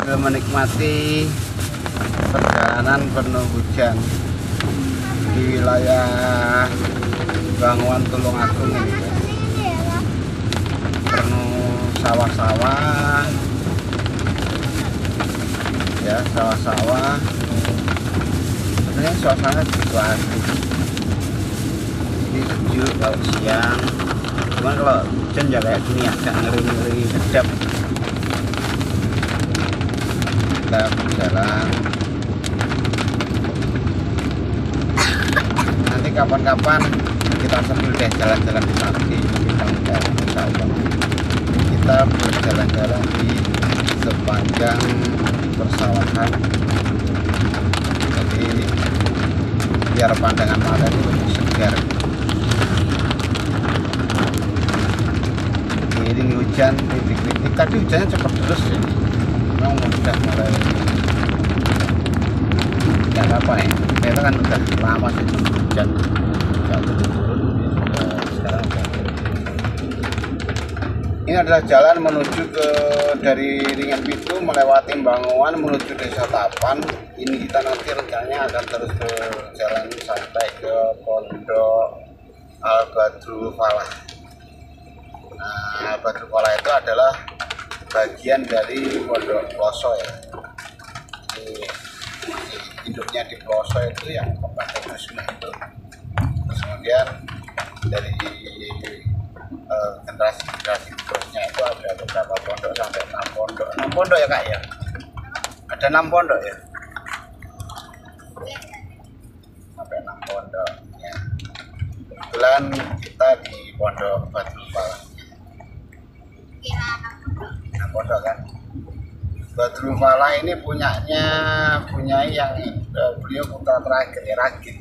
sambil menikmati perjalanan penuh hujan di wilayah Banguan Tulungagung ini, penuh sawah-sawah ya, sawah-sawah. Sebenarnya suasana gitu asik, ini sejuk kalau siang, cuman kalau hujan ya kayak gini agak ngeri-ngeri sedap. Kita berjalan, nanti kapan-kapan kita sambil deh jalan-jalan di pantai, kita berjalan-jalan di sepanjang persawahan, jadi biar pandangan mata itu lebih segar. Ini hujan titik-titik, tadi hujannya cepat terus ya, memang udah mulai nggak apa ya, ternyata kan udah lama sih hujan nggak turun. Sekarang ini adalah jalan menuju ke dari Ringan Pitu melewati Banguan menuju Desa Tapan. Ini kita nanti rencananya akan terus berjalan sampai ke Pondok Al-Badrul Falah. Nah, Al-Badrul Falah itu adalah bagian dari Pondok Ploso ya. Ini induknya di Ploso itu yang tempat Kusma itu. Terus kemudian dari generasi terusnya itu ada beberapa pondok sampai 6 pondok ya kak ya, ada 6 pondok ya, sampai 6 pondok ya. Kebetulan kita di Pondok Badrul Falah, 6 pondok kan. Badrul Falah ini punya yang beliau putra terakhir ya, Ragil.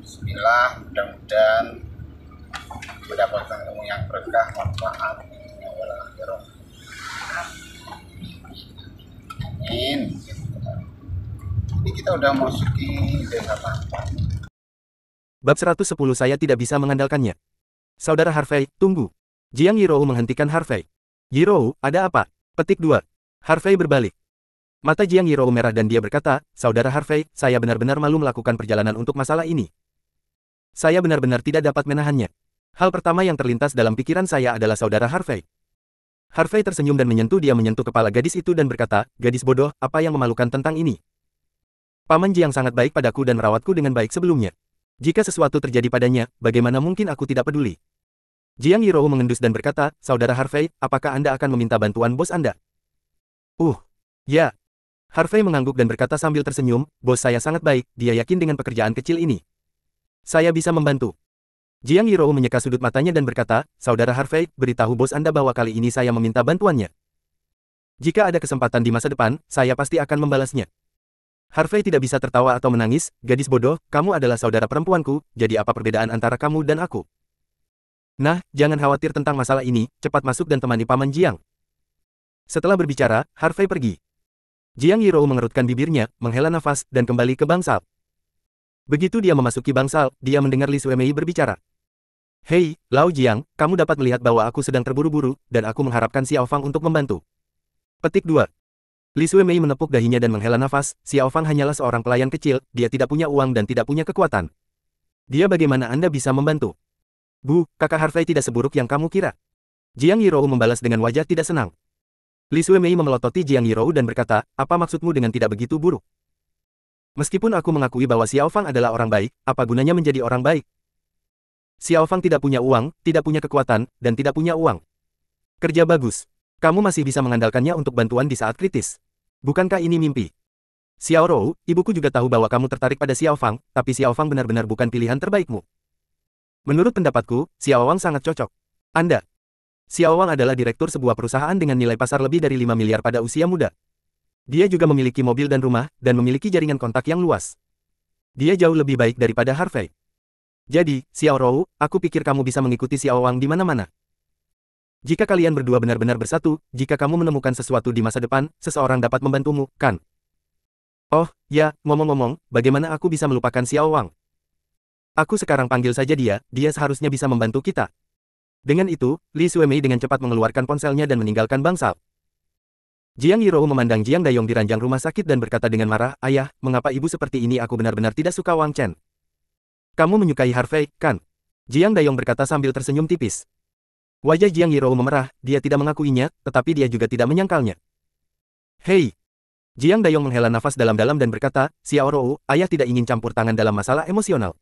Bismillah, mudah-mudahan mendapatkan ilmu yang berkah, manfaat, yang walakhirah. Amin. Ini kita udah masuki Desa Tapan. Bab 110 saya tidak bisa mengandalkannya. Saudara Harvey, tunggu. Jiang Yirou menghentikan Harvey. Yirou, ada apa? Petik 2. Harvey berbalik. Mata Jiang Yirou merah dan dia berkata, Saudara Harvey, saya benar-benar malu melakukan perjalanan untuk masalah ini. Saya benar-benar tidak dapat menahannya. Hal pertama yang terlintas dalam pikiran saya adalah Saudara Harvey. Harvey tersenyum dan menyentuh kepala gadis itu dan berkata, Gadis bodoh, apa yang memalukan tentang ini? Paman Jiang sangat baik padaku dan merawatku dengan baik sebelumnya. Jika sesuatu terjadi padanya, bagaimana mungkin aku tidak peduli? Jiang Yirou mengendus dan berkata, Saudara Harvey, apakah Anda akan meminta bantuan bos Anda? Ya. Harvey mengangguk dan berkata sambil tersenyum, Bos saya sangat baik, dia yakin dengan pekerjaan kecil ini. Saya bisa membantu. Jiang Yirou menyeka sudut matanya dan berkata, Saudara Harvey, beritahu bos Anda bahwa kali ini saya meminta bantuannya. Jika ada kesempatan di masa depan, saya pasti akan membalasnya. Harvey tidak bisa tertawa atau menangis, gadis bodoh, kamu adalah saudara perempuanku, jadi apa perbedaan antara kamu dan aku? Nah, jangan khawatir tentang masalah ini, cepat masuk dan temani Paman Jiang. Setelah berbicara, Harvey pergi. Jiang Yirou mengerutkan bibirnya, menghela nafas, dan kembali ke bangsal. Begitu dia memasuki bangsal, dia mendengar Li Suemei berbicara. Hei, Lao Jiang, kamu dapat melihat bahwa aku sedang terburu-buru, dan aku mengharapkan Xiao Fang untuk membantu. Petik 2. Li Suemei menepuk dahinya dan menghela nafas, Xiao Fang hanyalah seorang pelayan kecil, dia tidak punya uang dan tidak punya kekuatan. Dia bagaimana Anda bisa membantu? Bu, kakak Harvey tidak seburuk yang kamu kira. Jiang Yirou membalas dengan wajah tidak senang. Li Suemei memelototi Jiang Yirou dan berkata, apa maksudmu dengan tidak begitu buruk? Meskipun aku mengakui bahwa Xiao Fang adalah orang baik, apa gunanya menjadi orang baik? Xiao Fang tidak punya uang, tidak punya kekuatan, dan tidak punya uang. Kerja bagus. Kamu masih bisa mengandalkannya untuk bantuan di saat kritis. Bukankah ini mimpi? Xiao Rou, ibuku juga tahu bahwa kamu tertarik pada Xiao Fang, tapi Xiao Fang benar-benar bukan pilihan terbaikmu. Menurut pendapatku, Xiao Wang sangat cocok. Anda. Xiao Wang adalah direktur sebuah perusahaan dengan nilai pasar lebih dari 5 miliar pada usia muda. Dia juga memiliki mobil dan rumah, dan memiliki jaringan kontak yang luas. Dia jauh lebih baik daripada Harvey. Jadi, Xiao Rou, aku pikir kamu bisa mengikuti Xiao Wang di mana-mana. Jika kalian berdua benar-benar bersatu, jika kamu menemukan sesuatu di masa depan, seseorang dapat membantumu, kan? Oh, ya, ngomong-ngomong, bagaimana aku bisa melupakan Xiao Wang? Aku sekarang panggil saja dia seharusnya bisa membantu kita. Dengan itu, Li Xuemei dengan cepat mengeluarkan ponselnya dan meninggalkan bangsal. Jiang Yirou memandang Jiang Dayong di ranjang rumah sakit dan berkata dengan marah, "Ayah, mengapa ibu seperti ini? Aku benar-benar tidak suka Wang Chen." "Kamu menyukai Harvey, kan?" Jiang Dayong berkata sambil tersenyum tipis. Wajah Jiang Yirou memerah, dia tidak mengakuinya, tetapi dia juga tidak menyangkalnya. "Hei!" Jiang Dayong menghela nafas dalam-dalam dan berkata, "Xiao Rou, ayah tidak ingin campur tangan dalam masalah emosional.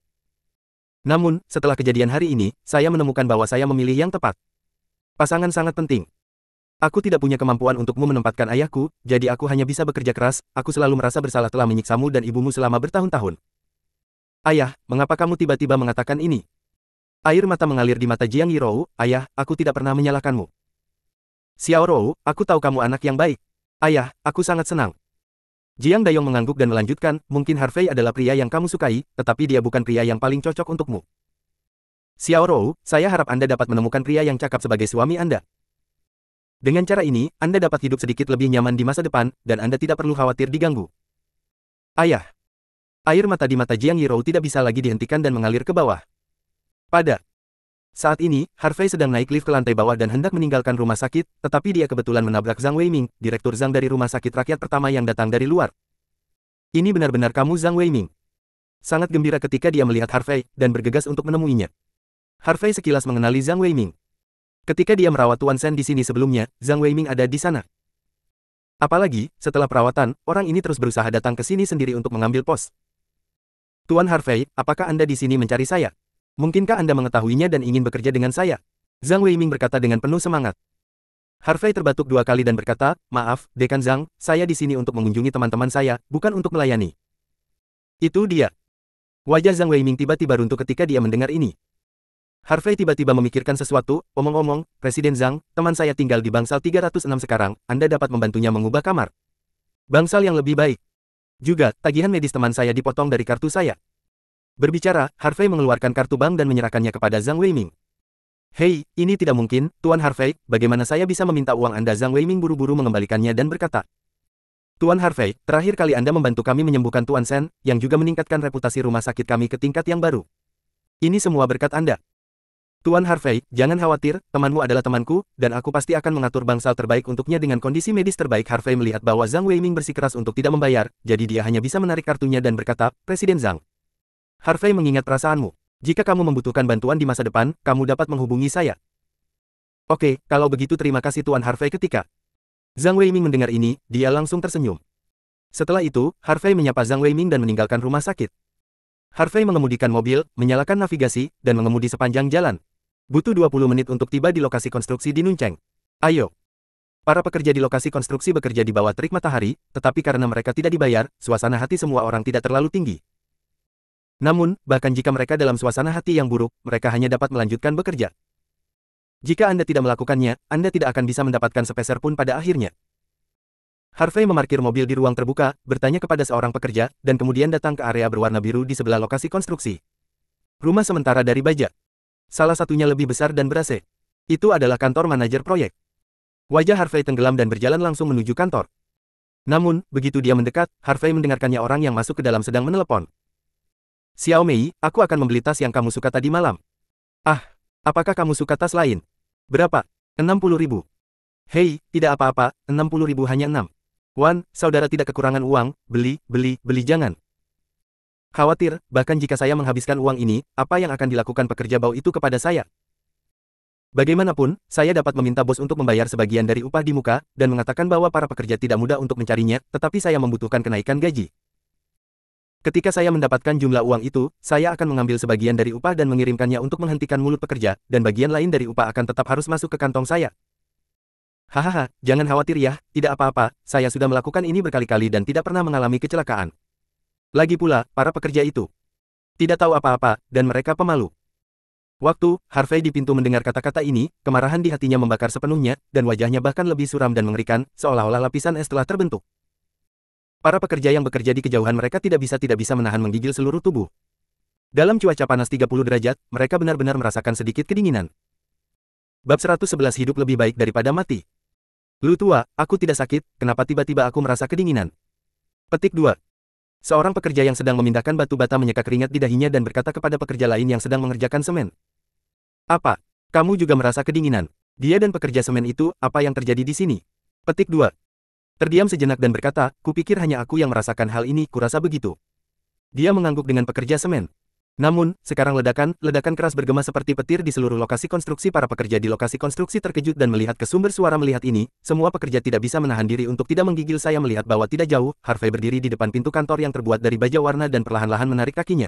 Namun, setelah kejadian hari ini, saya menemukan bahwa saya memilih yang tepat. Pasangan sangat penting. Aku tidak punya kemampuan untukmu menempatkan ayahku, jadi aku hanya bisa bekerja keras, aku selalu merasa bersalah telah menyiksamu dan ibumu selama bertahun-tahun. Ayah, mengapa kamu tiba-tiba mengatakan ini?" Air mata mengalir di mata Jiang Yirou, "Ayah, aku tidak pernah menyalahkanmu. Xiao Rou, aku tahu kamu anak yang baik. Ayah, aku sangat senang." Jiang Dayong mengangguk dan melanjutkan, "Mungkin Harvey adalah pria yang kamu sukai, tetapi dia bukan pria yang paling cocok untukmu. Xiao Rou, saya harap Anda dapat menemukan pria yang cakap sebagai suami Anda. Dengan cara ini, Anda dapat hidup sedikit lebih nyaman di masa depan, dan Anda tidak perlu khawatir diganggu." "Ayah." Air mata di mata Jiang Yirou tidak bisa lagi dihentikan dan mengalir ke bawah. Pada saat ini, Harvey sedang naik lift ke lantai bawah dan hendak meninggalkan rumah sakit, tetapi dia kebetulan menabrak Zhang Weiming, Direktur Zhang dari rumah sakit rakyat pertama yang datang dari luar. "Ini benar-benar kamu Zhang Weiming?" Sangat gembira ketika dia melihat Harvey, dan bergegas untuk menemuinya. Harvey sekilas mengenali Zhang Weiming. Ketika dia merawat Tuan Shen di sini sebelumnya, Zhang Weiming ada di sana. Apalagi, setelah perawatan, orang ini terus berusaha datang ke sini sendiri untuk mengambil pos. "Tuan Harvey, apakah Anda di sini mencari saya? Mungkinkah Anda mengetahuinya dan ingin bekerja dengan saya?" Zhang Weiming berkata dengan penuh semangat. Harvey terbatuk 2 kali dan berkata, "Maaf, Dekan Zhang, saya di sini untuk mengunjungi teman-teman saya, bukan untuk melayani." "Itu dia." Wajah Zhang Weiming tiba-tiba runtuh ketika dia mendengar ini. Harvey tiba-tiba memikirkan sesuatu, "Omong-omong, Presiden Zhang, teman saya tinggal di bangsal 306 sekarang, Anda dapat membantunya mengubah kamar bangsal yang lebih baik. Juga, tagihan medis teman saya dipotong dari kartu saya." Berbicara, Harvey mengeluarkan kartu bank dan menyerahkannya kepada Zhang Weiming. "Hei, ini tidak mungkin, Tuan Harvey, bagaimana saya bisa meminta uang Anda?" Zhang Weiming buru-buru mengembalikannya dan berkata, "Tuan Harvey, terakhir kali Anda membantu kami menyembuhkan Tuan Shen, yang juga meningkatkan reputasi rumah sakit kami ke tingkat yang baru. Ini semua berkat Anda. Tuan Harvey, jangan khawatir, temanmu adalah temanku, dan aku pasti akan mengatur bangsal terbaik untuknya dengan kondisi medis terbaik." Harvey melihat bahwa Zhang Weiming bersikeras untuk tidak membayar, jadi dia hanya bisa menarik kartunya dan berkata, "Presiden Zhang. Harvey mengingat perasaanmu. Jika kamu membutuhkan bantuan di masa depan, kamu dapat menghubungi saya." "Oke, kalau begitu terima kasih Tuan Harvey." Ketika Zhang Weiming mendengar ini, dia langsung tersenyum. Setelah itu, Harvey menyapa Zhang Weiming dan meninggalkan rumah sakit. Harvey mengemudikan mobil, menyalakan navigasi, dan mengemudi sepanjang jalan. Butuh 20 menit untuk tiba di lokasi konstruksi di Nuncheng. Ayo. Para pekerja di lokasi konstruksi bekerja di bawah terik matahari, tetapi karena mereka tidak dibayar, suasana hati semua orang tidak terlalu tinggi. Namun, bahkan jika mereka dalam suasana hati yang buruk, mereka hanya dapat melanjutkan bekerja. Jika Anda tidak melakukannya, Anda tidak akan bisa mendapatkan sepeser pun pada akhirnya. Harvey memarkir mobil di ruang terbuka, bertanya kepada seorang pekerja, dan kemudian datang ke area berwarna biru di sebelah lokasi konstruksi. Rumah sementara dari baja. Salah satunya lebih besar dan ber-AC. Itu adalah kantor manajer proyek. Wajah Harvey tenggelam dan berjalan langsung menuju kantor. Namun, begitu dia mendekat, Harvey mendengarkannya orang yang masuk ke dalam sedang menelepon. "Xiao Mei, aku akan membeli tas yang kamu suka tadi malam." "Ah, apakah kamu suka tas lain? Berapa?" 60.000. "Hei, tidak apa-apa, 60.000 hanya 6. Wan, saudara tidak kekurangan uang, beli, jangan khawatir, bahkan jika saya menghabiskan uang ini, apa yang akan dilakukan pekerja bau itu kepada saya? Bagaimanapun, saya dapat meminta bos untuk membayar sebagian dari upah di muka, dan mengatakan bahwa para pekerja tidak mudah untuk mencarinya, tetapi saya membutuhkan kenaikan gaji. Ketika saya mendapatkan jumlah uang itu, saya akan mengambil sebagian dari upah dan mengirimkannya untuk menghentikan mulut pekerja, dan bagian lain dari upah akan tetap harus masuk ke kantong saya." "Hahaha, jangan khawatir ya, tidak apa-apa, saya sudah melakukan ini berkali-kali dan tidak pernah mengalami kecelakaan. Lagi pula, para pekerja itu tidak tahu apa-apa, dan mereka pemalu." Waktu Harvey di pintu mendengar kata-kata ini, kemarahan di hatinya membakar sepenuhnya, dan wajahnya bahkan lebih suram dan mengerikan, seolah-olah lapisan es telah terbentuk. Para pekerja yang bekerja di kejauhan mereka tidak bisa menahan menggigil seluruh tubuh. Dalam cuaca panas 30 derajat, mereka benar-benar merasakan sedikit kedinginan. Bab 111 hidup lebih baik daripada mati. "Lu tua, aku tidak sakit, kenapa tiba-tiba aku merasa kedinginan?" Petik 2. Seorang pekerja yang sedang memindahkan batu bata menyeka keringat di dahinya dan berkata kepada pekerja lain yang sedang mengerjakan semen. Apa? Kamu juga merasa kedinginan? Dia dan pekerja semen itu, apa yang terjadi di sini? Petik 2. Terdiam sejenak dan berkata, kupikir hanya aku yang merasakan hal ini, kurasa begitu. Dia mengangguk dengan pekerja semen. Namun, sekarang ledakan keras bergema seperti petir di seluruh lokasi konstruksi. Para pekerja di lokasi konstruksi terkejut dan melihat ke sumber suara. Melihat ini, semua pekerja tidak bisa menahan diri untuk tidak menggigil. Saya melihat bahwa tidak jauh, Harvey berdiri di depan pintu kantor yang terbuat dari baja warna dan perlahan-lahan menarik kakinya.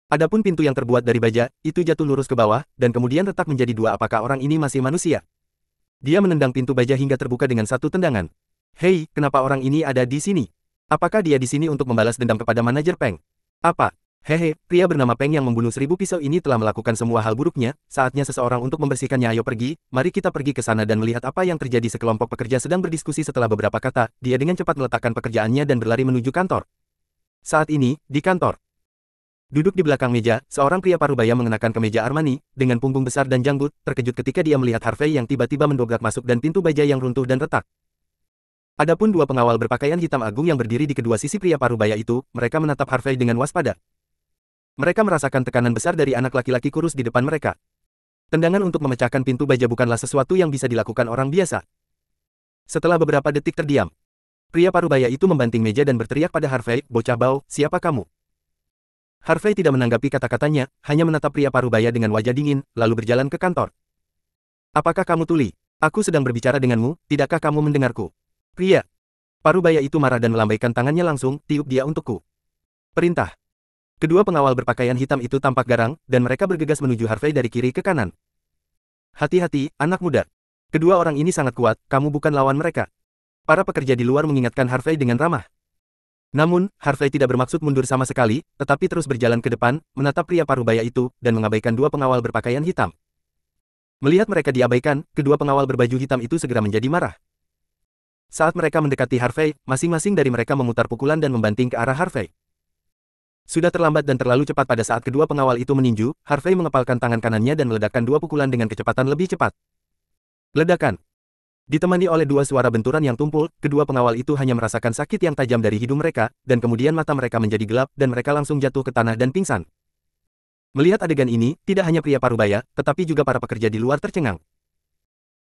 Adapun pintu yang terbuat dari baja, itu jatuh lurus ke bawah, dan kemudian retak menjadi dua. Apakah orang ini masih manusia? Dia menendang pintu baja hingga terbuka dengan satu tendangan. Hei, kenapa orang ini ada di sini? Apakah dia di sini untuk membalas dendam kepada manajer Peng? Apa? Hehe, pria bernama Peng yang membunuh 1000 pisau ini telah melakukan semua hal buruknya, saatnya seseorang untuk membersihkannya. Ayo pergi, mari kita pergi ke sana dan melihat apa yang terjadi. Sekelompok pekerja sedang berdiskusi. Setelah beberapa kata, dia dengan cepat meletakkan pekerjaannya dan berlari menuju kantor. Saat ini, di kantor. Duduk di belakang meja, seorang pria parubaya mengenakan kemeja Armani, dengan punggung besar dan janggut, terkejut ketika dia melihat Harvey yang tiba-tiba mendobrak masuk dan pintu baja yang runtuh dan retak. Adapun dua pengawal berpakaian hitam agung yang berdiri di kedua sisi pria parubaya itu, mereka menatap Harvey dengan waspada. Mereka merasakan tekanan besar dari anak laki-laki kurus di depan mereka. Tendangan untuk memecahkan pintu baja bukanlah sesuatu yang bisa dilakukan orang biasa. Setelah beberapa detik terdiam, pria parubaya itu membanting meja dan berteriak pada Harvey, "Bocah bau, siapa kamu?" Harvey tidak menanggapi kata-katanya, hanya menatap pria parubaya dengan wajah dingin, lalu berjalan ke kantor. "Apakah kamu tuli? Aku sedang berbicara denganmu, tidakkah kamu mendengarku?" Pria parubaya itu marah dan melambaikan tangannya. "Langsung, tiup dia untukku." Perintah. Kedua pengawal berpakaian hitam itu tampak garang, dan mereka bergegas menuju Harvey dari kiri ke kanan. "Hati-hati, anak muda. Kedua orang ini sangat kuat, kamu bukan lawan mereka." Para pekerja di luar mengingatkan Harvey dengan ramah. Namun, Harvey tidak bermaksud mundur sama sekali, tetapi terus berjalan ke depan, menatap pria parubaya itu, dan mengabaikan dua pengawal berpakaian hitam. Melihat mereka diabaikan, kedua pengawal berbaju hitam itu segera menjadi marah. Saat mereka mendekati Harvey, masing-masing dari mereka memutar pukulan dan membanting ke arah Harvey. Sudah terlambat dan terlalu cepat. Pada saat kedua pengawal itu meninju, Harvey mengepalkan tangan kanannya dan meledakkan dua pukulan dengan kecepatan lebih cepat. Ledakan. Ditemani oleh dua suara benturan yang tumpul, kedua pengawal itu hanya merasakan sakit yang tajam dari hidung mereka, dan kemudian mata mereka menjadi gelap dan mereka langsung jatuh ke tanah dan pingsan. Melihat adegan ini, tidak hanya pria parubaya, tetapi juga para pekerja di luar tercengang.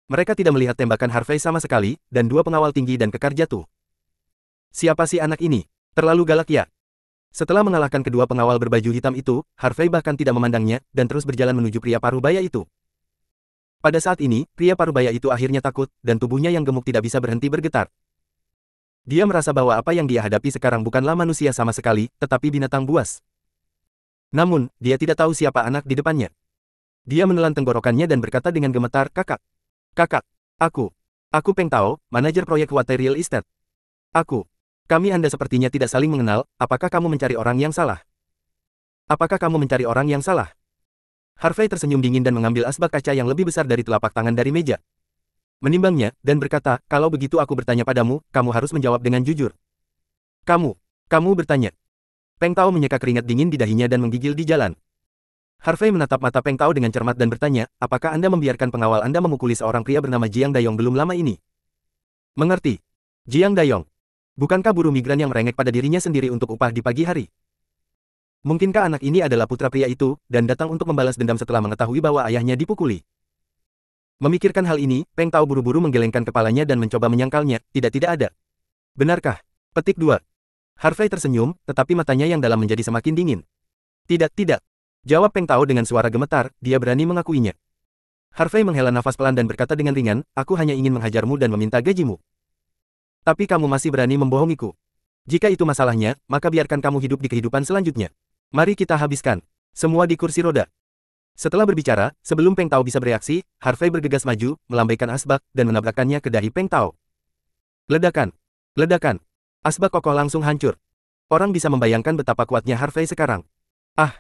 Mereka tidak melihat tembakan Harvey sama sekali, dan dua pengawal tinggi dan kekar jatuh. Siapa sih anak ini? Terlalu galak ya? Setelah mengalahkan kedua pengawal berbaju hitam itu, Harvey bahkan tidak memandangnya, dan terus berjalan menuju pria parubaya itu. Pada saat ini, pria parubaya itu akhirnya takut, dan tubuhnya yang gemuk tidak bisa berhenti bergetar. Dia merasa bahwa apa yang dia hadapi sekarang bukanlah manusia sama sekali, tetapi binatang buas. Namun, dia tidak tahu siapa anak di depannya. Dia menelan tenggorokannya dan berkata dengan gemetar, "Kakak. Kakak. Aku Peng Tao, manajer proyek Water Real Estate. Kami Anda sepertinya tidak saling mengenal, apakah kamu mencari orang yang salah?" "Apakah kamu mencari orang yang salah?" Harvey tersenyum dingin dan mengambil asbak kaca yang lebih besar dari telapak tangan dari meja. Menimbangnya, dan berkata, "Kalau begitu aku bertanya padamu, kamu harus menjawab dengan jujur." Kamu bertanya." Peng Tao menyeka keringat dingin di dahinya dan menggigil di jalan. Harvey menatap mata Peng Tao dengan cermat dan bertanya, "Apakah Anda membiarkan pengawal Anda memukuli seorang pria bernama Jiang Dayong belum lama ini?" "Mengerti. Jiang Dayong. Bukankah buruh migran yang merengek pada dirinya sendiri untuk upah di pagi hari? Mungkinkah anak ini adalah putra pria itu, dan datang untuk membalas dendam setelah mengetahui bahwa ayahnya dipukuli?" Memikirkan hal ini, Peng Tao buru-buru menggelengkan kepalanya dan mencoba menyangkalnya, tidak ada. "Benarkah?" Petik 2. Harvey tersenyum, tetapi matanya yang dalam menjadi semakin dingin. Tidak. Jawab Peng Tao dengan suara gemetar, dia berani mengakuinya. Harvey menghela nafas pelan dan berkata dengan ringan, "Aku hanya ingin menghajarmu dan meminta gajimu. Tapi kamu masih berani membohongiku. Jika itu masalahnya, maka biarkan kamu hidup di kehidupan selanjutnya. Mari kita habiskan semua di kursi roda." Setelah berbicara, sebelum Peng Tao bisa bereaksi, Harvey bergegas maju, melambaikan asbak, dan menabrakkannya ke dahi Peng Tao. Ledakan. Asbak kokoh langsung hancur. Orang bisa membayangkan betapa kuatnya Harvey sekarang. "Ah!"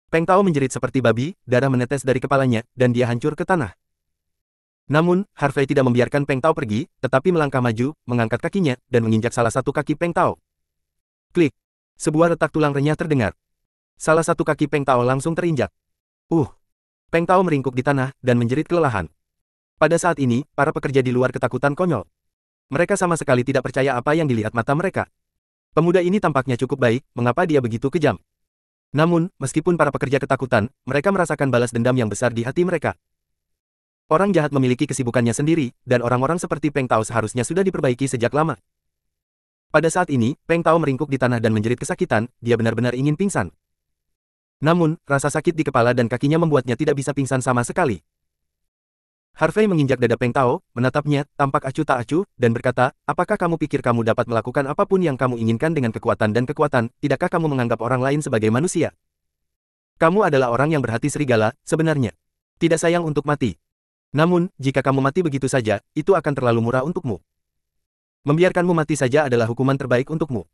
Peng Tao menjerit seperti babi, darah menetes dari kepalanya, dan dia hancur ke tanah. Namun, Harvey tidak membiarkan Peng Tao pergi, tetapi melangkah maju, mengangkat kakinya, dan menginjak salah satu kaki Peng Tao. Klik. Sebuah retak tulang renyah terdengar. Salah satu kaki Peng Tao langsung terinjak. Peng Tao meringkuk di tanah, dan menjerit kelelahan. Pada saat ini, para pekerja di luar ketakutan konyol. Mereka sama sekali tidak percaya apa yang dilihat mata mereka. Pemuda ini tampaknya cukup baik, mengapa dia begitu kejam? Namun, meskipun para pekerja ketakutan, mereka merasakan balas dendam yang besar di hati mereka. Orang jahat memiliki kesibukannya sendiri, dan orang-orang seperti Peng Tao seharusnya sudah diperbaiki sejak lama. Pada saat ini, Peng Tao meringkuk di tanah dan menjerit kesakitan, dia benar-benar ingin pingsan. Namun, rasa sakit di kepala dan kakinya membuatnya tidak bisa pingsan sama sekali. Harvey menginjak dada Peng Tao, menatapnya, tampak acuh tak acuh, dan berkata, apakah kamu pikir kamu dapat melakukan apapun yang kamu inginkan dengan kekuatan dan kekuatan, tidakkah kamu menganggap orang lain sebagai manusia? Kamu adalah orang yang berhati serigala, sebenarnya. Tidak sayang untuk mati. Namun, jika kamu mati begitu saja, itu akan terlalu murah untukmu. Membiarkanmu mati saja adalah hukuman terbaik untukmu.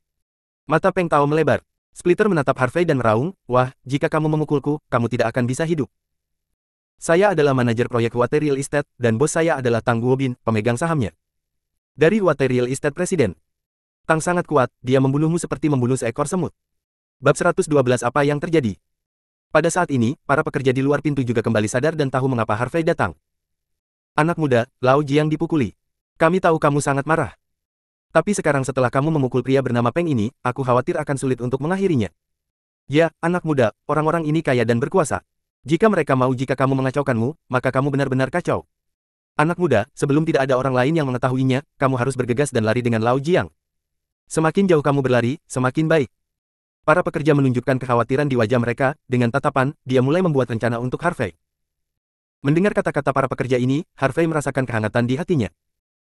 Mata Peng Tao melebar. Splitter menatap Harvey dan meraung, wah, jika kamu memukulku, kamu tidak akan bisa hidup. Saya adalah manajer proyek Huate Real Estate, dan bos saya adalah Tang Guobin, pemegang sahamnya. Dari Huate Real Estate Presiden. Tang sangat kuat, dia membunuhmu seperti membunuh seekor semut. Bab 112 apa yang terjadi? Pada saat ini, para pekerja di luar pintu juga kembali sadar dan tahu mengapa Harvey datang. Anak muda, Lao Jiang dipukuli. Kami tahu kamu sangat marah. Tapi sekarang setelah kamu memukul pria bernama Peng ini, aku khawatir akan sulit untuk mengakhirinya. Ya, anak muda, orang-orang ini kaya dan berkuasa. Jika mereka mau jika kamu mengacaukanmu, maka kamu benar-benar kacau. Anak muda, sebelum tidak ada orang lain yang mengetahuinya, kamu harus bergegas dan lari dengan Lao Jiang. Semakin jauh kamu berlari, semakin baik. Para pekerja menunjukkan kekhawatiran di wajah mereka, dengan tatapan, dia mulai membuat rencana untuk Harvey. Mendengar kata-kata para pekerja ini, Harvey merasakan kehangatan di hatinya.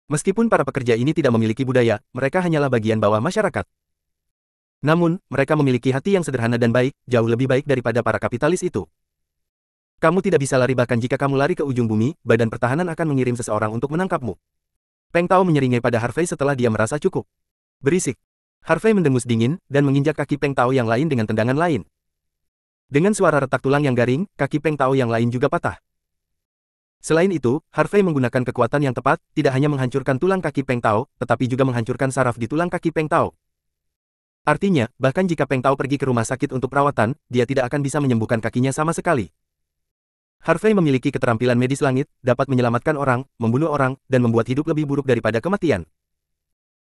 Meskipun para pekerja ini tidak memiliki budaya, mereka hanyalah bagian bawah masyarakat. Namun, mereka memiliki hati yang sederhana dan baik, jauh lebih baik daripada para kapitalis itu. Kamu tidak bisa lari bahkan jika kamu lari ke ujung bumi, badan pertahanan akan mengirim seseorang untuk menangkapmu. Peng Tao menyeringai pada Harvey setelah dia merasa cukup. Berisik. Harvey mendengus dingin, dan menginjak kaki Peng Tao yang lain dengan tendangan lain. Dengan suara retak tulang yang garing, kaki Peng Tao yang lain juga patah. Selain itu, Harvey menggunakan kekuatan yang tepat, tidak hanya menghancurkan tulang kaki Peng Tao, tetapi juga menghancurkan saraf di tulang kaki Peng Tao. Artinya, bahkan jika Peng Tao pergi ke rumah sakit untuk perawatan, dia tidak akan bisa menyembuhkan kakinya sama sekali. Harvey memiliki keterampilan medis langit, dapat menyelamatkan orang, membunuh orang, dan membuat hidup lebih buruk daripada kematian.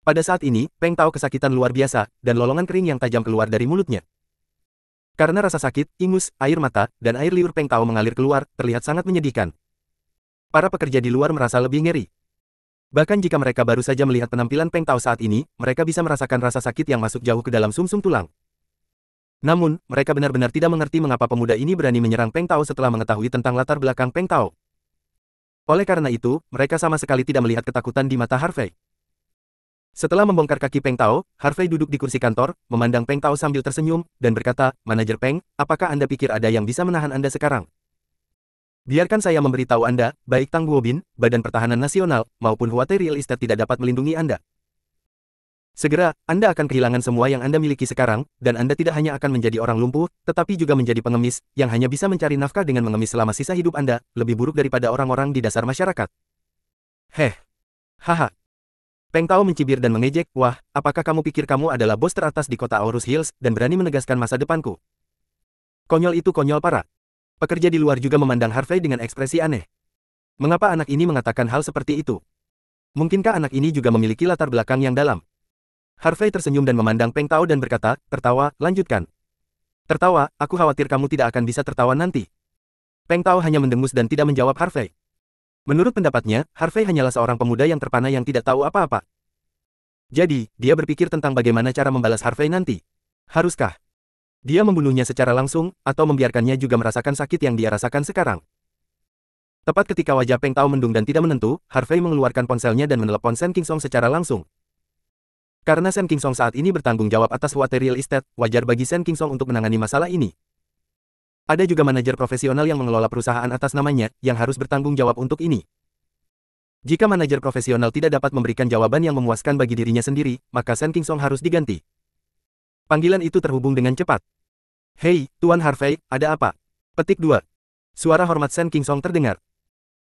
Pada saat ini, Peng Tao kesakitan luar biasa, dan lolongan kering yang tajam keluar dari mulutnya. Karena rasa sakit, ingus, air mata, dan air liur Peng Tao mengalir keluar, terlihat sangat menyedihkan. Para pekerja di luar merasa lebih ngeri. Bahkan jika mereka baru saja melihat penampilan Peng Tao saat ini, mereka bisa merasakan rasa sakit yang masuk jauh ke dalam sumsum tulang. Namun, mereka benar-benar tidak mengerti mengapa pemuda ini berani menyerang Peng Tao setelah mengetahui tentang latar belakang Peng Tao. Oleh karena itu, mereka sama sekali tidak melihat ketakutan di mata Harvey. Setelah membongkar kaki Peng Tao, Harvey duduk di kursi kantor, memandang Peng Tao sambil tersenyum, dan berkata, Manajer Peng, apakah Anda pikir ada yang bisa menahan Anda sekarang? Biarkan saya memberitahu Anda, baik Tang Guobin, Badan Pertahanan Nasional, maupun Huate Real Estate tidak dapat melindungi Anda. Segera, Anda akan kehilangan semua yang Anda miliki sekarang, dan Anda tidak hanya akan menjadi orang lumpuh, tetapi juga menjadi pengemis, yang hanya bisa mencari nafkah dengan mengemis selama sisa hidup Anda, lebih buruk daripada orang-orang di dasar masyarakat. Heh. Haha. Peng Tao mencibir dan mengejek, wah, apakah kamu pikir kamu adalah bos teratas di kota Aorus Hills, dan berani menegaskan masa depanku? Konyol itu konyol parah. Pekerja di luar juga memandang Harvey dengan ekspresi aneh. Mengapa anak ini mengatakan hal seperti itu? Mungkinkah anak ini juga memiliki latar belakang yang dalam? Harvey tersenyum dan memandang Peng Tao dan berkata, tertawa, lanjutkan. Tertawa, aku khawatir kamu tidak akan bisa tertawa nanti. Peng Tao hanya mendengus dan tidak menjawab Harvey. Menurut pendapatnya, Harvey hanyalah seorang pemuda yang terpana yang tidak tahu apa-apa. Jadi, dia berpikir tentang bagaimana cara membalas Harvey nanti. Haruskah dia membunuhnya secara langsung, atau membiarkannya juga merasakan sakit yang dia rasakan sekarang? Tepat ketika wajah Peng Tao mendung dan tidak menentu, Harvey mengeluarkan ponselnya dan menelepon Shen Qingsong secara langsung. Karena Shen Qingsong saat ini bertanggung jawab atas Huate Real Estate, wajar bagi Shen Qingsong untuk menangani masalah ini. Ada juga manajer profesional yang mengelola perusahaan atas namanya, yang harus bertanggung jawab untuk ini. Jika manajer profesional tidak dapat memberikan jawaban yang memuaskan bagi dirinya sendiri, maka Shen Qingsong harus diganti. Panggilan itu terhubung dengan cepat. Hei, Tuan Harvey, ada apa? Petik 2. Suara hormat Shen Qingsong terdengar.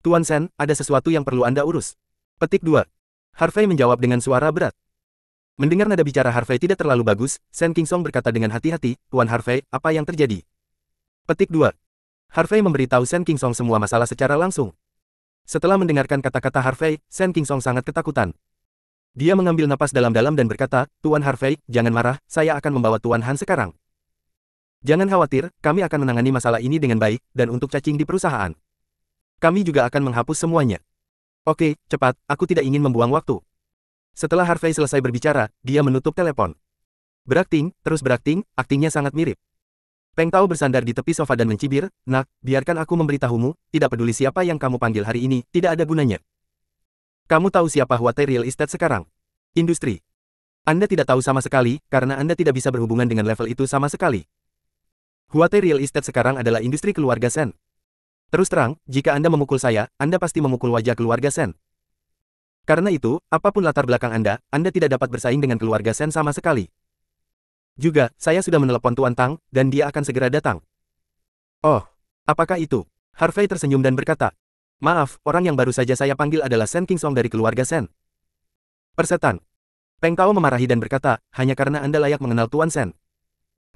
Tuan Shen, ada sesuatu yang perlu Anda urus. Petik 2. Harvey menjawab dengan suara berat. Mendengar nada bicara Harvey tidak terlalu bagus, Shen Qingsong berkata dengan hati-hati, Tuan Harvey, apa yang terjadi? Petik 2. Harvey memberitahu Shen Qingsong semua masalah secara langsung. Setelah mendengarkan kata-kata Harvey, Shen Qingsong sangat ketakutan. Dia mengambil napas dalam-dalam dan berkata, Tuan Harvey, jangan marah, saya akan membawa Tuan Han sekarang. Jangan khawatir, kami akan menangani masalah ini dengan baik, dan untuk cacing di perusahaan. Kami juga akan menghapus semuanya. Oke, cepat, aku tidak ingin membuang waktu. Setelah Harvey selesai berbicara, dia menutup telepon. Berakting, terus berakting, aktingnya sangat mirip. Peng Tao bersandar di tepi sofa dan mencibir, Nak, biarkan aku memberitahumu, tidak peduli siapa yang kamu panggil hari ini, tidak ada gunanya. Kamu tahu siapa Huatai Real Estate sekarang? Industri. Anda tidak tahu sama sekali, karena Anda tidak bisa berhubungan dengan level itu sama sekali. Huatai Real Estate sekarang adalah industri keluarga Sen. Terus terang, jika Anda memukul saya, Anda pasti memukul wajah keluarga Sen. Karena itu, apapun latar belakang Anda tidak dapat bersaing dengan keluarga Sen sama sekali. Juga, saya sudah menelepon Tuan Tang, dan dia akan segera datang. Oh, apakah itu? Harvey tersenyum dan berkata, maaf, orang yang baru saja saya panggil adalah Sen Kingsong dari keluarga Sen. Persetan. Peng Tao memarahi dan berkata, hanya karena Anda layak mengenal Tuan Sen.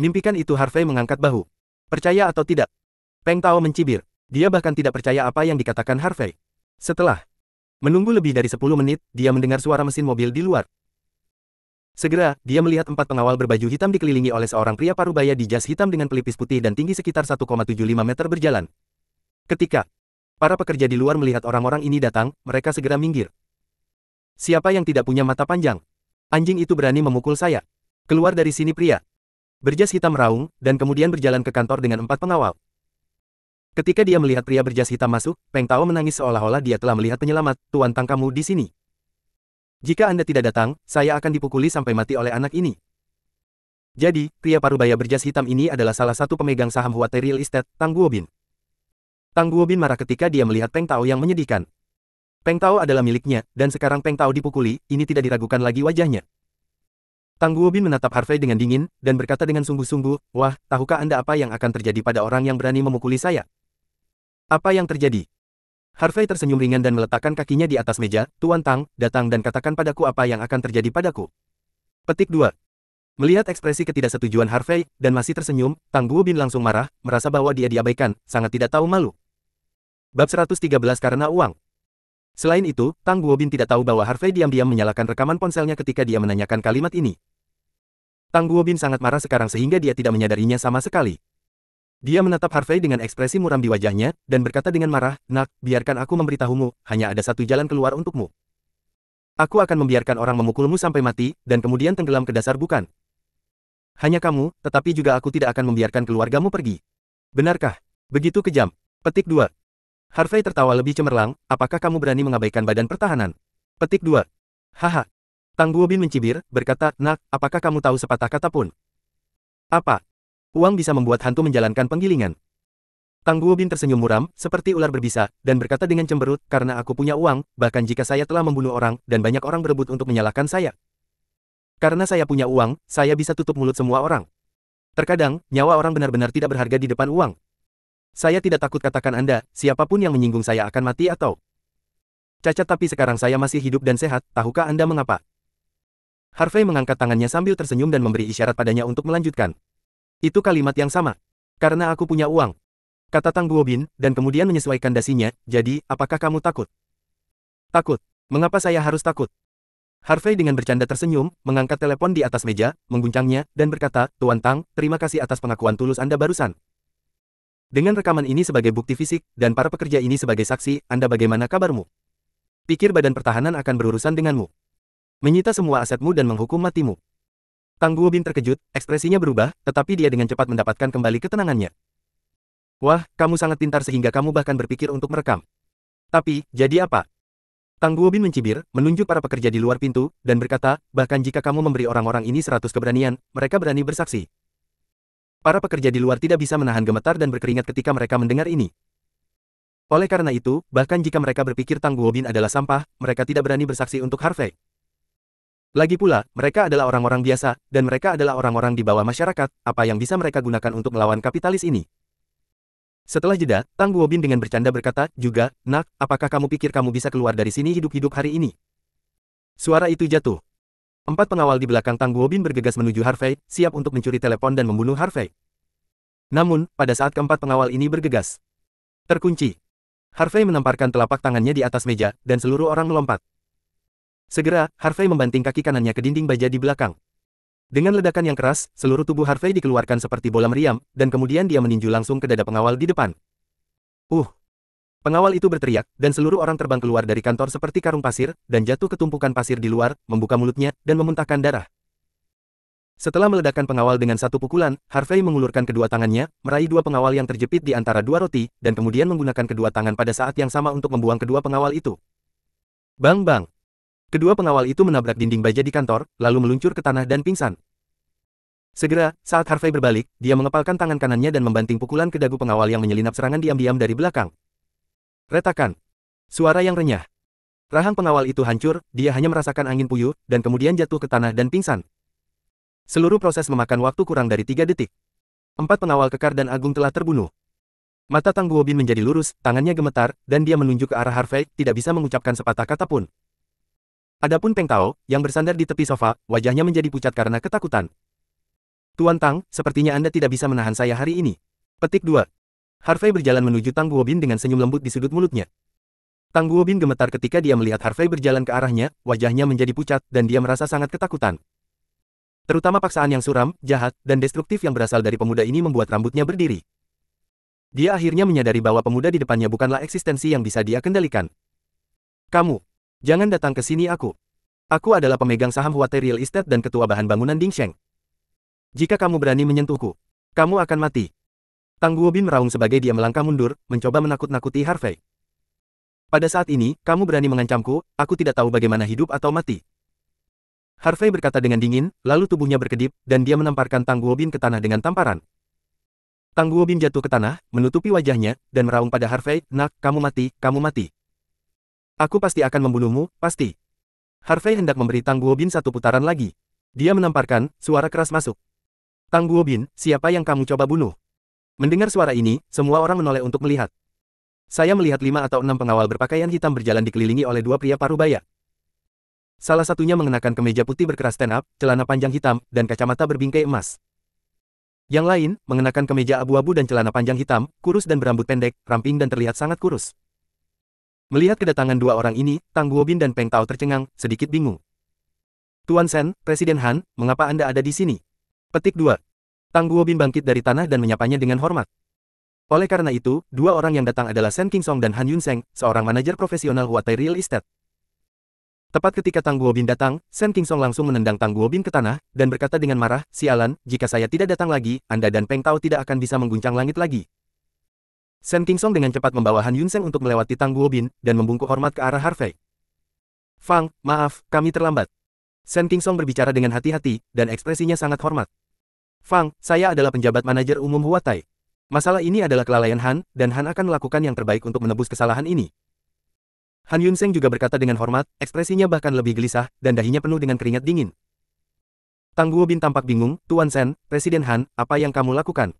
Mimpikan itu. Harvey mengangkat bahu. Percaya atau tidak? Peng Tao mencibir. Dia bahkan tidak percaya apa yang dikatakan Harvey. Setelah menunggu lebih dari 10 menit, dia mendengar suara mesin mobil di luar. Segera, dia melihat 4 pengawal berbaju hitam dikelilingi oleh seorang pria parubaya di jas hitam dengan pelipis putih dan tinggi sekitar 1,75 meter berjalan. Ketika para pekerja di luar melihat orang-orang ini datang, mereka segera minggir. Siapa yang tidak punya mata panjang? Anjing itu berani memukul saya. Keluar dari sini pria berjas hitam meraung, dan kemudian berjalan ke kantor dengan 4 pengawal. Ketika dia melihat pria berjas hitam masuk, Peng Tao menangis seolah-olah dia telah melihat penyelamat. Tuan Tang, kamu di sini. Jika Anda tidak datang, saya akan dipukuli sampai mati oleh anak ini. Jadi, pria parubaya berjas hitam ini adalah salah satu pemegang saham Huatai Real Estate, Tang Guobin. Tang Guobin marah ketika dia melihat Peng Tao yang menyedihkan. Peng Tao adalah miliknya, dan sekarang Peng Tao dipukuli, ini tidak diragukan lagi wajahnya. Tang Guobin menatap Harvey dengan dingin, dan berkata dengan sungguh-sungguh, wah, tahukah Anda apa yang akan terjadi pada orang yang berani memukuli saya? Apa yang terjadi? Harvey tersenyum ringan dan meletakkan kakinya di atas meja, Tuan Tang, datang dan katakan padaku apa yang akan terjadi padaku. Petik 2. Melihat ekspresi ketidaksetujuan Harvey, dan masih tersenyum, Tang Guobin langsung marah, merasa bahwa dia diabaikan, sangat tidak tahu malu. Bab 113 karena uang. Selain itu, Tang Guobin tidak tahu bahwa Harvey diam-diam menyalakan rekaman ponselnya ketika dia menanyakan kalimat ini. Tang Guobin sangat marah sekarang sehingga dia tidak menyadarinya sama sekali. Dia menatap Harvey dengan ekspresi muram di wajahnya, dan berkata dengan marah, Nak, biarkan aku memberitahumu, hanya ada satu jalan keluar untukmu. Aku akan membiarkan orang memukulmu sampai mati, dan kemudian tenggelam ke dasar bukan. Hanya kamu, tetapi juga aku tidak akan membiarkan keluargamu pergi. Benarkah? Begitu kejam. Petik 2. Harvey tertawa lebih cemerlang, apakah kamu berani mengabaikan badan pertahanan? Petik 2. Haha. Tang Guobin mencibir, berkata, Nak, apakah kamu tahu sepatah kata pun? Apa? Uang bisa membuat hantu menjalankan penggilingan. Tang Guobin tersenyum muram, seperti ular berbisa, dan berkata dengan cemberut, karena aku punya uang, bahkan jika saya telah membunuh orang, dan banyak orang berebut untuk menyalahkan saya. Karena saya punya uang, saya bisa tutup mulut semua orang. Terkadang, nyawa orang benar-benar tidak berharga di depan uang. Saya tidak takut katakan Anda, siapapun yang menyinggung saya akan mati atau cacat, tapi sekarang saya masih hidup dan sehat, tahukah Anda mengapa? Harvey mengangkat tangannya sambil tersenyum dan memberi isyarat padanya untuk melanjutkan. Itu kalimat yang sama. Karena aku punya uang. Kata Tang Guobin, dan kemudian menyesuaikan dasinya, jadi, apakah kamu takut? Takut. Mengapa saya harus takut? Harvey dengan bercanda tersenyum, mengangkat telepon di atas meja, mengguncangnya, dan berkata, Tuan Tang, terima kasih atas pengakuan tulus Anda barusan. Dengan rekaman ini sebagai bukti fisik, dan para pekerja ini sebagai saksi, Anda bagaimana kabarmu? Pikir badan pertahanan akan berurusan denganmu. Menyita semua asetmu dan menghukum matimu. Tang Guobin terkejut, ekspresinya berubah, tetapi dia dengan cepat mendapatkan kembali ketenangannya. Wah, kamu sangat pintar sehingga kamu bahkan berpikir untuk merekam. Tapi, jadi apa? Tang Guobin mencibir, menunjuk para pekerja di luar pintu, dan berkata, bahkan jika kamu memberi orang-orang ini 100 keberanian, mereka berani bersaksi. Para pekerja di luar tidak bisa menahan gemetar dan berkeringat ketika mereka mendengar ini. Oleh karena itu, bahkan jika mereka berpikir Tang Guobin adalah sampah, mereka tidak berani bersaksi untuk Harvey. Lagi pula, mereka adalah orang-orang biasa, dan mereka adalah orang-orang di bawah masyarakat, apa yang bisa mereka gunakan untuk melawan kapitalis ini? Setelah jeda, Tang Guobin dengan bercanda berkata, juga, Nak, apakah kamu pikir kamu bisa keluar dari sini hidup-hidup hari ini? Suara itu jatuh. 4 pengawal di belakang Tang Guobin bergegas menuju Harvey, siap untuk mencuri telepon dan membunuh Harvey. Namun, pada saat keempat pengawal ini bergegas, terkunci. Harvey menamparkan telapak tangannya di atas meja, dan seluruh orang melompat. Segera, Harvey membanting kaki kanannya ke dinding baja di belakang. Dengan ledakan yang keras, seluruh tubuh Harvey dikeluarkan seperti bola meriam, dan kemudian dia meninju langsung ke dada pengawal di depan. Pengawal itu berteriak, dan seluruh orang terbang keluar dari kantor seperti karung pasir, dan jatuh ke tumpukan pasir di luar, membuka mulutnya, dan memuntahkan darah. Setelah meledakkan pengawal dengan satu pukulan, Harvey mengulurkan kedua tangannya, meraih dua pengawal yang terjepit di antara dua roti, dan kemudian menggunakan kedua tangan pada saat yang sama untuk membuang kedua pengawal itu. Bang bang! Kedua pengawal itu menabrak dinding baja di kantor, lalu meluncur ke tanah dan pingsan. Segera, saat Harvey berbalik, dia mengepalkan tangan kanannya dan membanting pukulan ke dagu pengawal yang menyelinap serangan diam-diam dari belakang. Retakan. Suara yang renyah. Rahang pengawal itu hancur, dia hanya merasakan angin puyuh, dan kemudian jatuh ke tanah dan pingsan. Seluruh proses memakan waktu kurang dari 3 detik. 4 pengawal kekar dan agung telah terbunuh. Mata Tang Guobin menjadi lurus, tangannya gemetar, dan dia menunjuk ke arah Harvey, tidak bisa mengucapkan sepatah kata pun. Adapun Peng Tao, yang bersandar di tepi sofa, wajahnya menjadi pucat karena ketakutan. Tuan Tang, sepertinya Anda tidak bisa menahan saya hari ini. Petik 2. Harvey berjalan menuju Tang Guobin dengan senyum lembut di sudut mulutnya. Tang Guobin gemetar ketika dia melihat Harvey berjalan ke arahnya, wajahnya menjadi pucat, dan dia merasa sangat ketakutan. Terutama paksaan yang suram, jahat, dan destruktif yang berasal dari pemuda ini membuat rambutnya berdiri. Dia akhirnya menyadari bahwa pemuda di depannya bukanlah eksistensi yang bisa dia kendalikan. Kamu, jangan datang ke sini aku. Aku adalah pemegang saham Huatai Real Estate dan ketua bahan bangunan Dingsheng. Jika kamu berani menyentuhku, kamu akan mati. Tang Guobin meraung sebagai dia melangkah mundur, mencoba menakut-nakuti Harvey. Pada saat ini, kamu berani mengancamku, aku tidak tahu bagaimana hidup atau mati. Harvey berkata dengan dingin, lalu tubuhnya berkedip, dan dia menamparkan Tang Guobin ke tanah dengan tamparan. Tang Guobin jatuh ke tanah, menutupi wajahnya, dan meraung pada Harvey, "Nak, kamu mati, kamu mati. Aku pasti akan membunuhmu, pasti." Harvey hendak memberi Tang Guobin satu putaran lagi. Dia menamparkan, suara keras masuk. "Tang Guobin, siapa yang kamu coba bunuh?" Mendengar suara ini, semua orang menoleh untuk melihat. Saya melihat 5 atau 6 pengawal berpakaian hitam berjalan dikelilingi oleh 2 pria parubaya. Salah satunya mengenakan kemeja putih berkeras stand up, celana panjang hitam, dan kacamata berbingkai emas. Yang lain, mengenakan kemeja abu-abu dan celana panjang hitam, kurus dan berambut pendek, ramping dan terlihat sangat kurus. Melihat kedatangan 2 orang ini, Tang Guobin dan Peng Tao tercengang, sedikit bingung. "Tuan Sen, Presiden Han, mengapa Anda ada di sini?" Petik 2. Tang Guobin bangkit dari tanah dan menyapanya dengan hormat. Oleh karena itu, 2 orang yang datang adalah Shen Qingsong dan Han Yunseng, seorang manajer profesional Huatai Real Estate. Tepat ketika Tang Guobin datang, Shen Qingsong langsung menendang Tang Guobin ke tanah, dan berkata dengan marah, "Sialan, jika saya tidak datang lagi, Anda dan Peng Tao tidak akan bisa mengguncang langit lagi." Shen Qingsong dengan cepat membawa Han Yunseng untuk melewati Tang Guobin, dan membungkuk hormat ke arah Harvey. "Fang, maaf, kami terlambat." Shen Qingsong berbicara dengan hati-hati, dan ekspresinya sangat hormat. "Fang, saya adalah penjabat manajer umum Huatai. Masalah ini adalah kelalaian Han, dan Han akan melakukan yang terbaik untuk menebus kesalahan ini." Han Yunseng juga berkata dengan hormat, ekspresinya bahkan lebih gelisah, dan dahinya penuh dengan keringat dingin. Tang Guobin tampak bingung, "Tuan Sen, Presiden Han, apa yang kamu lakukan?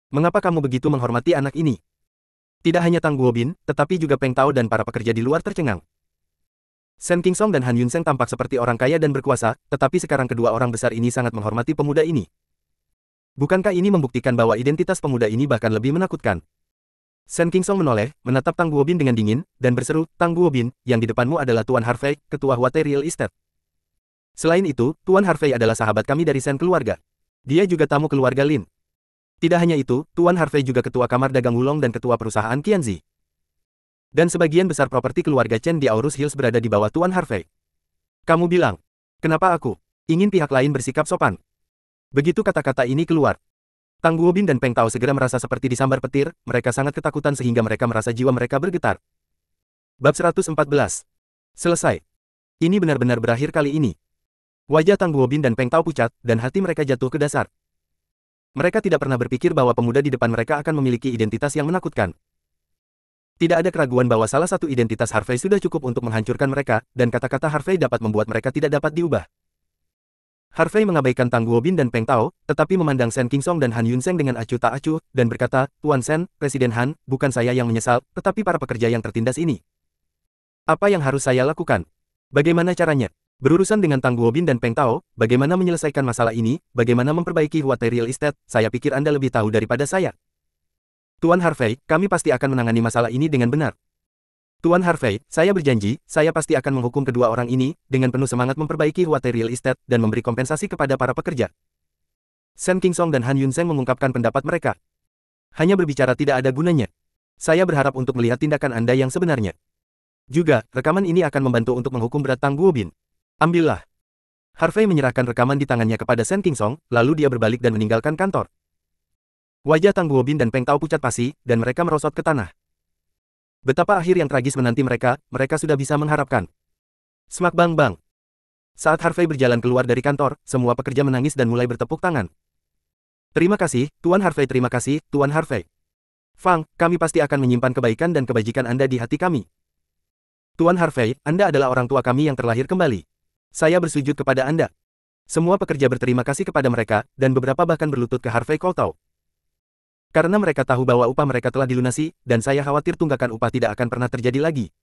Mengapa kamu begitu menghormati anak ini?" Tidak hanya Tang Guobin, tetapi juga Peng Tao dan para pekerja di luar tercengang. Shen Qingsong dan Han Yunseng tampak seperti orang kaya dan berkuasa, tetapi sekarang kedua orang besar ini sangat menghormati pemuda ini. Bukankah ini membuktikan bahwa identitas pemuda ini bahkan lebih menakutkan? Shen Qingsong menoleh, menatap Tang Guobin dengan dingin, dan berseru, "Tang Guobin, yang di depanmu adalah Tuan Harvey, ketua Huatai Real Estate. Selain itu, Tuan Harvey adalah sahabat kami dari Shen keluarga. Dia juga tamu keluarga Lin. Tidak hanya itu, Tuan Harvey juga ketua kamar dagang Wulong dan ketua perusahaan Qianzi. Dan sebagian besar properti keluarga Chen di Aurus Hills berada di bawah Tuan Harvey. Kamu bilang, kenapa aku ingin pihak lain bersikap sopan?" Begitu kata-kata ini keluar, Tang Guobin dan Peng Tao segera merasa seperti disambar petir, mereka sangat ketakutan sehingga mereka merasa jiwa mereka bergetar. Bab 114. Selesai. Ini benar-benar berakhir kali ini. Wajah Tang Guobin dan Peng Tao pucat, dan hati mereka jatuh ke dasar. Mereka tidak pernah berpikir bahwa pemuda di depan mereka akan memiliki identitas yang menakutkan. Tidak ada keraguan bahwa salah satu identitas Harvey sudah cukup untuk menghancurkan mereka, dan kata-kata Harvey dapat membuat mereka tidak dapat diubah. Harvey mengabaikan Tang Guobin dan Peng Tao, tetapi memandang Shen Qingsong dan Han Yunseng dengan acuh tak acuh, dan berkata, "Tuan Shen, Presiden Han, bukan saya yang menyesal, tetapi para pekerja yang tertindas ini. Apa yang harus saya lakukan? Bagaimana caranya? Berurusan dengan Tang Guobin dan Peng Tao, bagaimana menyelesaikan masalah ini, bagaimana memperbaiki Huatai Real Estate, saya pikir Anda lebih tahu daripada saya. Tuan Harvey, kami pasti akan menangani masalah ini dengan benar." Tuan Harvey, saya berjanji, saya pasti akan menghukum kedua orang ini, dengan penuh semangat memperbaiki Huate Real Estate, dan memberi kompensasi kepada para pekerja. Shen Qingsong dan Han Yunseng mengungkapkan pendapat mereka. Hanya berbicara tidak ada gunanya. Saya berharap untuk melihat tindakan Anda yang sebenarnya. Juga, rekaman ini akan membantu untuk menghukum berat Tang Guobin. Ambillah. Harvey menyerahkan rekaman di tangannya kepada Shen Qingsong, lalu dia berbalik dan meninggalkan kantor. Wajah Tang Guobin dan Peng Tao pucat pasi, dan mereka merosot ke tanah. Betapa akhir yang tragis menanti mereka, mereka sudah bisa mengharapkan. Smack bang bang. Saat Harvey berjalan keluar dari kantor, semua pekerja menangis dan mulai bertepuk tangan. Terima kasih, Tuan Harvey, terima kasih, Tuan Harvey. Fang, kami pasti akan menyimpan kebaikan dan kebajikan Anda di hati kami. Tuan Harvey, Anda adalah orang tua kami yang terlahir kembali. Saya bersujud kepada Anda. Semua pekerja berterima kasih kepada mereka, dan beberapa bahkan berlutut ke Harvey Koutao. Karena mereka tahu bahwa upah mereka telah dilunasi, dan saya khawatir tunggakan upah tidak akan pernah terjadi lagi.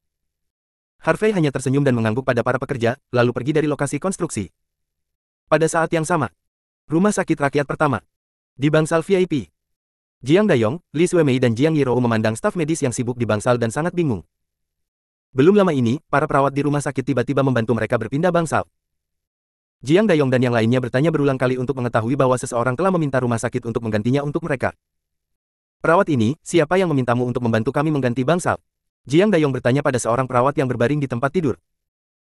Harvey hanya tersenyum dan mengangguk pada para pekerja, lalu pergi dari lokasi konstruksi. Pada saat yang sama, rumah sakit rakyat pertama. Di bangsal VIP. Jiang Dayong, Li Suemei dan Jiang Yirou memandang staf medis yang sibuk di bangsal dan sangat bingung. Belum lama ini, para perawat di rumah sakit tiba-tiba membantu mereka berpindah bangsal. Jiang Dayong dan yang lainnya bertanya berulang kali untuk mengetahui bahwa seseorang telah meminta rumah sakit untuk menggantinya untuk mereka. Perawat ini, siapa yang memintamu untuk membantu kami mengganti bangsal? Jiang Dayong bertanya pada seorang perawat yang berbaring di tempat tidur.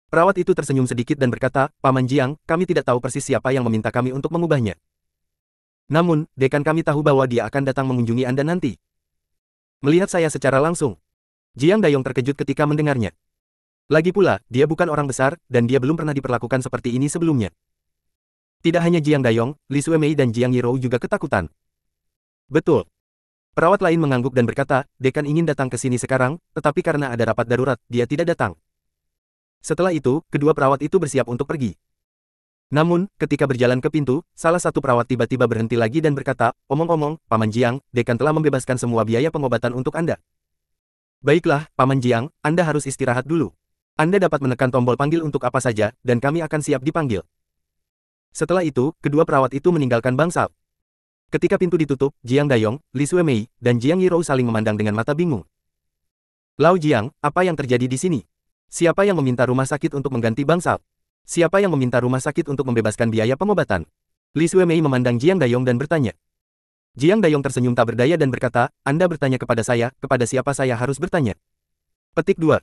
Perawat itu tersenyum sedikit dan berkata, Paman Jiang, kami tidak tahu persis siapa yang meminta kami untuk mengubahnya. Namun, dekan kami tahu bahwa dia akan datang mengunjungi Anda nanti. Melihat saya secara langsung. Jiang Dayong terkejut ketika mendengarnya. Lagi pula, dia bukan orang besar, dan dia belum pernah diperlakukan seperti ini sebelumnya. Tidak hanya Jiang Dayong, Li Suemei dan Jiang Yirou juga ketakutan. Betul. Perawat lain mengangguk dan berkata, dekan ingin datang ke sini sekarang, tetapi karena ada rapat darurat, dia tidak datang. Setelah itu, kedua perawat itu bersiap untuk pergi. Namun, ketika berjalan ke pintu, salah satu perawat tiba-tiba berhenti lagi dan berkata, omong-omong, Paman Jiang, dekan telah membebaskan semua biaya pengobatan untuk Anda. Baiklah, Paman Jiang, Anda harus istirahat dulu. Anda dapat menekan tombol panggil untuk apa saja, dan kami akan siap dipanggil. Setelah itu, kedua perawat itu meninggalkan bangsal. Ketika pintu ditutup, Jiang Dayong, Li Suemei, dan Jiang Yirou saling memandang dengan mata bingung. Lao Jiang, apa yang terjadi di sini? Siapa yang meminta rumah sakit untuk mengganti bangsal? Siapa yang meminta rumah sakit untuk membebaskan biaya pengobatan? Li Suemei memandang Jiang Dayong dan bertanya. Jiang Dayong tersenyum tak berdaya dan berkata, Anda bertanya kepada saya, kepada siapa saya harus bertanya? Petik 2.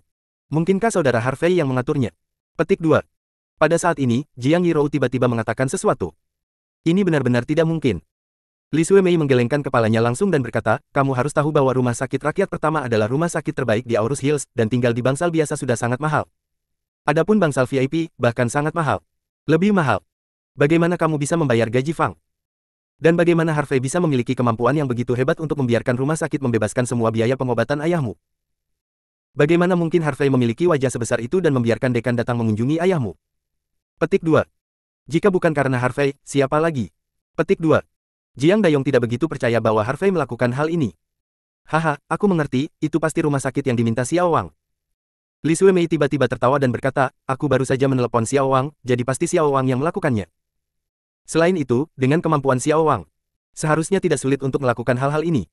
Mungkinkah saudara Harvey yang mengaturnya? Petik 2. Pada saat ini, Jiang Yirou tiba-tiba mengatakan sesuatu. Ini benar-benar tidak mungkin. Li Suemei menggelengkan kepalanya langsung dan berkata, kamu harus tahu bahwa rumah sakit rakyat pertama adalah rumah sakit terbaik di Aurus Hills, dan tinggal di bangsal biasa sudah sangat mahal. Adapun bangsal VIP, bahkan sangat mahal. Lebih mahal. Bagaimana kamu bisa membayar gaji Fang? Dan bagaimana Harvey bisa memiliki kemampuan yang begitu hebat untuk membiarkan rumah sakit membebaskan semua biaya pengobatan ayahmu? Bagaimana mungkin Harvey memiliki wajah sebesar itu dan membiarkan dekan datang mengunjungi ayahmu? Petik 2. Jika bukan karena Harvey, siapa lagi? Petik 2. Jiang Dayong tidak begitu percaya bahwa Harvey melakukan hal ini. Haha, aku mengerti, itu pasti rumah sakit yang diminta Xiao Wang. Li Suemei tiba-tiba tertawa dan berkata, aku baru saja menelepon Xiao Wang, jadi pasti Xiao Wang yang melakukannya. Selain itu, dengan kemampuan Xiao Wang, seharusnya tidak sulit untuk melakukan hal-hal ini.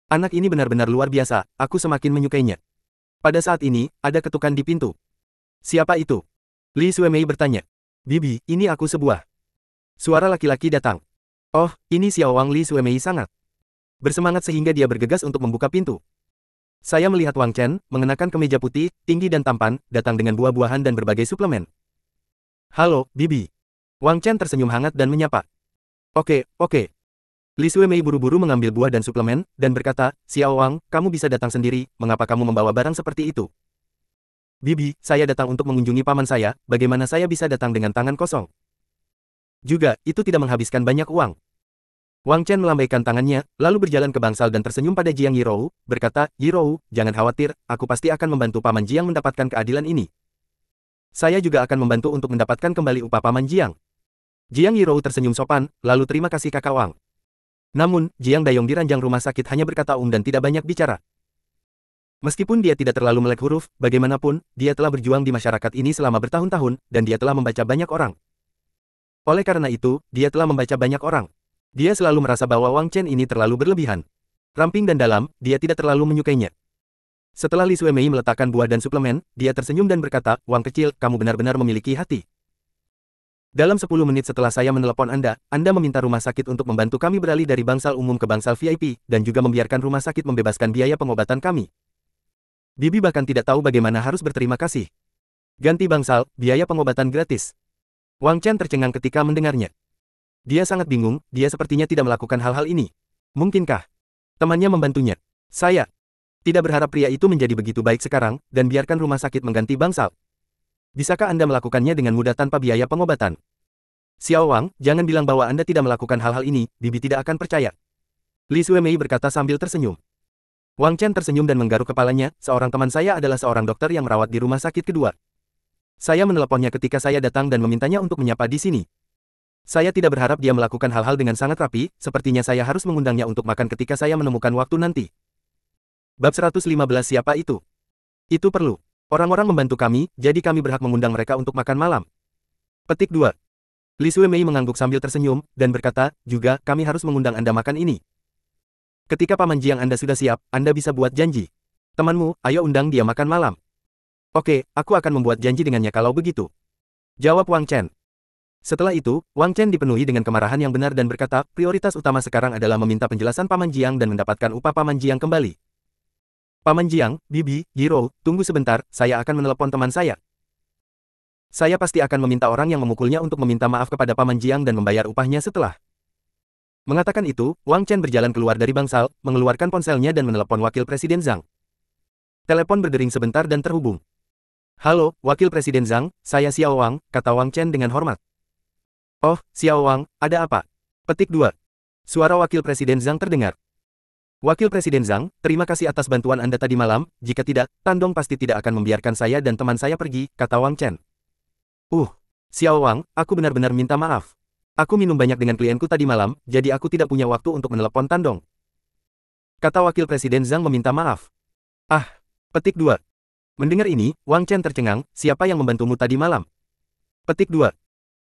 Anak ini benar-benar luar biasa, aku semakin menyukainya. Pada saat ini, ada ketukan di pintu. Siapa itu? Li Suemei bertanya. Bibi, ini aku sebuah. Suara laki-laki datang. Oh, ini Xiao Wang. Li Suemei sangat bersemangat sehingga dia bergegas untuk membuka pintu. Saya melihat Wang Chen, mengenakan kemeja putih, tinggi dan tampan, datang dengan buah-buahan dan berbagai suplemen. Halo, Bibi. Wang Chen tersenyum hangat dan menyapa. Oke. Li Suemei buru-buru mengambil buah dan suplemen, dan berkata, Xiao Wang, kamu bisa datang sendiri, mengapa kamu membawa barang seperti itu? Bibi, saya datang untuk mengunjungi paman saya, bagaimana saya bisa datang dengan tangan kosong? Juga, itu tidak menghabiskan banyak uang. Wang Chen melambaikan tangannya, lalu berjalan ke bangsal dan tersenyum pada Jiang Yirou, berkata, Yirou, jangan khawatir, aku pasti akan membantu Paman Jiang mendapatkan keadilan ini. Saya juga akan membantu untuk mendapatkan kembali upah Paman Jiang. Jiang Yirou tersenyum sopan, lalu terima kasih kakak Wang. Namun, Jiang Dayong di ranjang rumah sakit hanya berkata dan tidak banyak bicara. Meskipun dia tidak terlalu melek huruf, bagaimanapun, dia telah berjuang di masyarakat ini selama bertahun-tahun, dan dia telah membaca banyak orang. Oleh karena itu, dia telah membaca banyak orang. Dia selalu merasa bahwa Wang Chen ini terlalu berlebihan. Ramping dan dalam, dia tidak terlalu menyukainya. Setelah Li Suemei meletakkan buah dan suplemen, dia tersenyum dan berkata, Wang kecil, kamu benar-benar memiliki hati. Dalam 10 menit setelah saya menelepon Anda meminta rumah sakit untuk membantu kami beralih dari bangsal umum ke bangsal VIP, dan juga membiarkan rumah sakit membebaskan biaya pengobatan kami. Bibi bahkan tidak tahu bagaimana harus berterima kasih. Ganti bangsal, biaya pengobatan gratis. Wang Chen tercengang ketika mendengarnya. Dia sangat bingung, dia sepertinya tidak melakukan hal-hal ini. Mungkinkah temannya membantunya? Saya tidak berharap pria itu menjadi begitu baik sekarang, dan biarkan rumah sakit mengganti bangsal. Bisakah Anda melakukannya dengan mudah tanpa biaya pengobatan? Xiao Wang, jangan bilang bahwa Anda tidak melakukan hal-hal ini, Bibi tidak akan percaya. Li Suemei berkata sambil tersenyum. Wang Chen tersenyum dan menggaruk kepalanya, seorang teman saya adalah seorang dokter yang merawat di rumah sakit kedua. Saya meneleponnya ketika saya datang dan memintanya untuk menyapa di sini. Saya tidak berharap dia melakukan hal-hal dengan sangat rapi, sepertinya saya harus mengundangnya untuk makan ketika saya menemukan waktu nanti. Bab 115 siapa itu? Itu perlu. Orang-orang membantu kami, jadi kami berhak mengundang mereka untuk makan malam. Petik 2. Li Suemei mengangguk sambil tersenyum, dan berkata, juga, kami harus mengundang Anda makan ini. Ketika Paman Jiang Anda sudah siap, Anda bisa buat janji. Temanmu, ayo undang dia makan malam. Oke, aku akan membuat janji dengannya kalau begitu. Jawab Wang Chen. Setelah itu, Wang Chen dipenuhi dengan kemarahan yang benar dan berkata, prioritas utama sekarang adalah meminta penjelasan Paman Jiang dan mendapatkan upah Paman Jiang kembali. Paman Jiang, Bibi, Yiro, tunggu sebentar, saya akan menelepon teman saya. Saya pasti akan meminta orang yang memukulnya untuk meminta maaf kepada Paman Jiang dan membayar upahnya setelah. Mengatakan itu, Wang Chen berjalan keluar dari bangsal, mengeluarkan ponselnya dan menelepon Wakil Presiden Zhang. Telepon berdering sebentar dan terhubung. Halo, Wakil Presiden Zhang, saya Xiao Wang, kata Wang Chen dengan hormat. Oh, Xiao Wang, ada apa? Petik 2. Suara Wakil Presiden Zhang terdengar. Wakil Presiden Zhang, terima kasih atas bantuan Anda tadi malam, jika tidak, Tandong pasti tidak akan membiarkan saya dan teman saya pergi, kata Wang Chen. Xiao Wang, aku benar-benar minta maaf. Aku minum banyak dengan klienku tadi malam, jadi aku tidak punya waktu untuk menelepon Tandong. Kata Wakil Presiden Zhang meminta maaf. Petik 2. Mendengar ini, Wang Chen tercengang, siapa yang membantumu tadi malam? Petik 2.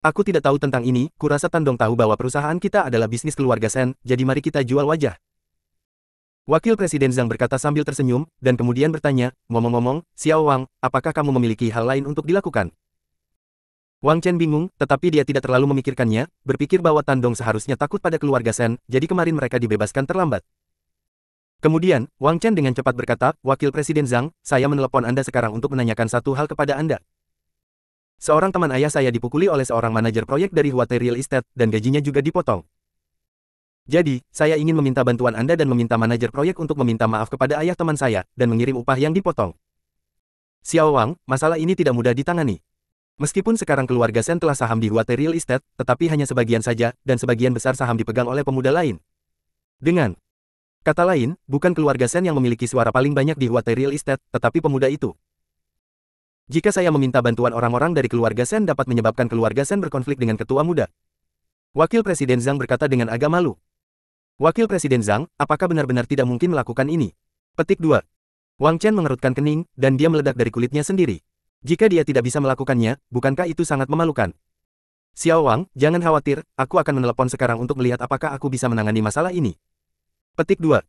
Aku tidak tahu tentang ini, kurasa Tandong tahu bahwa perusahaan kita adalah bisnis keluarga Sen, jadi mari kita jual wajah. Wakil Presiden Zhang berkata sambil tersenyum, dan kemudian bertanya, ngomong-ngomong, Xiao Wang, apakah kamu memiliki hal lain untuk dilakukan? Wang Chen bingung, tetapi dia tidak terlalu memikirkannya, berpikir bahwa Tandong seharusnya takut pada keluarga Sen, jadi kemarin mereka dibebaskan terlambat. Kemudian, Wang Chen dengan cepat berkata, Wakil Presiden Zhang, saya menelepon Anda sekarang untuk menanyakan satu hal kepada Anda. Seorang teman ayah saya dipukuli oleh seorang manajer proyek dari Huatai Real Estate, dan gajinya juga dipotong. Jadi, saya ingin meminta bantuan Anda dan meminta manajer proyek untuk meminta maaf kepada ayah teman saya, dan mengirim upah yang dipotong. Xiao Wang, masalah ini tidak mudah ditangani. Meskipun sekarang keluarga Sen telah saham di Huatai Real Estate, tetapi hanya sebagian saja, dan sebagian besar saham dipegang oleh pemuda lain. Dengan kata lain, bukan keluarga Sen yang memiliki suara paling banyak di Huatai Real Estate, tetapi pemuda itu. Jika saya meminta bantuan orang-orang dari keluarga Sen dapat menyebabkan keluarga Sen berkonflik dengan ketua muda. Wakil Presiden Zhang berkata dengan agak malu. Wakil Presiden Zhang, apakah benar-benar tidak mungkin melakukan ini? Petik 2. Wang Chen mengerutkan kening, dan dia meledak dari kulitnya sendiri. Jika dia tidak bisa melakukannya, bukankah itu sangat memalukan? Xiao Wang, jangan khawatir, aku akan menelepon sekarang untuk melihat apakah aku bisa menangani masalah ini. Petik 2.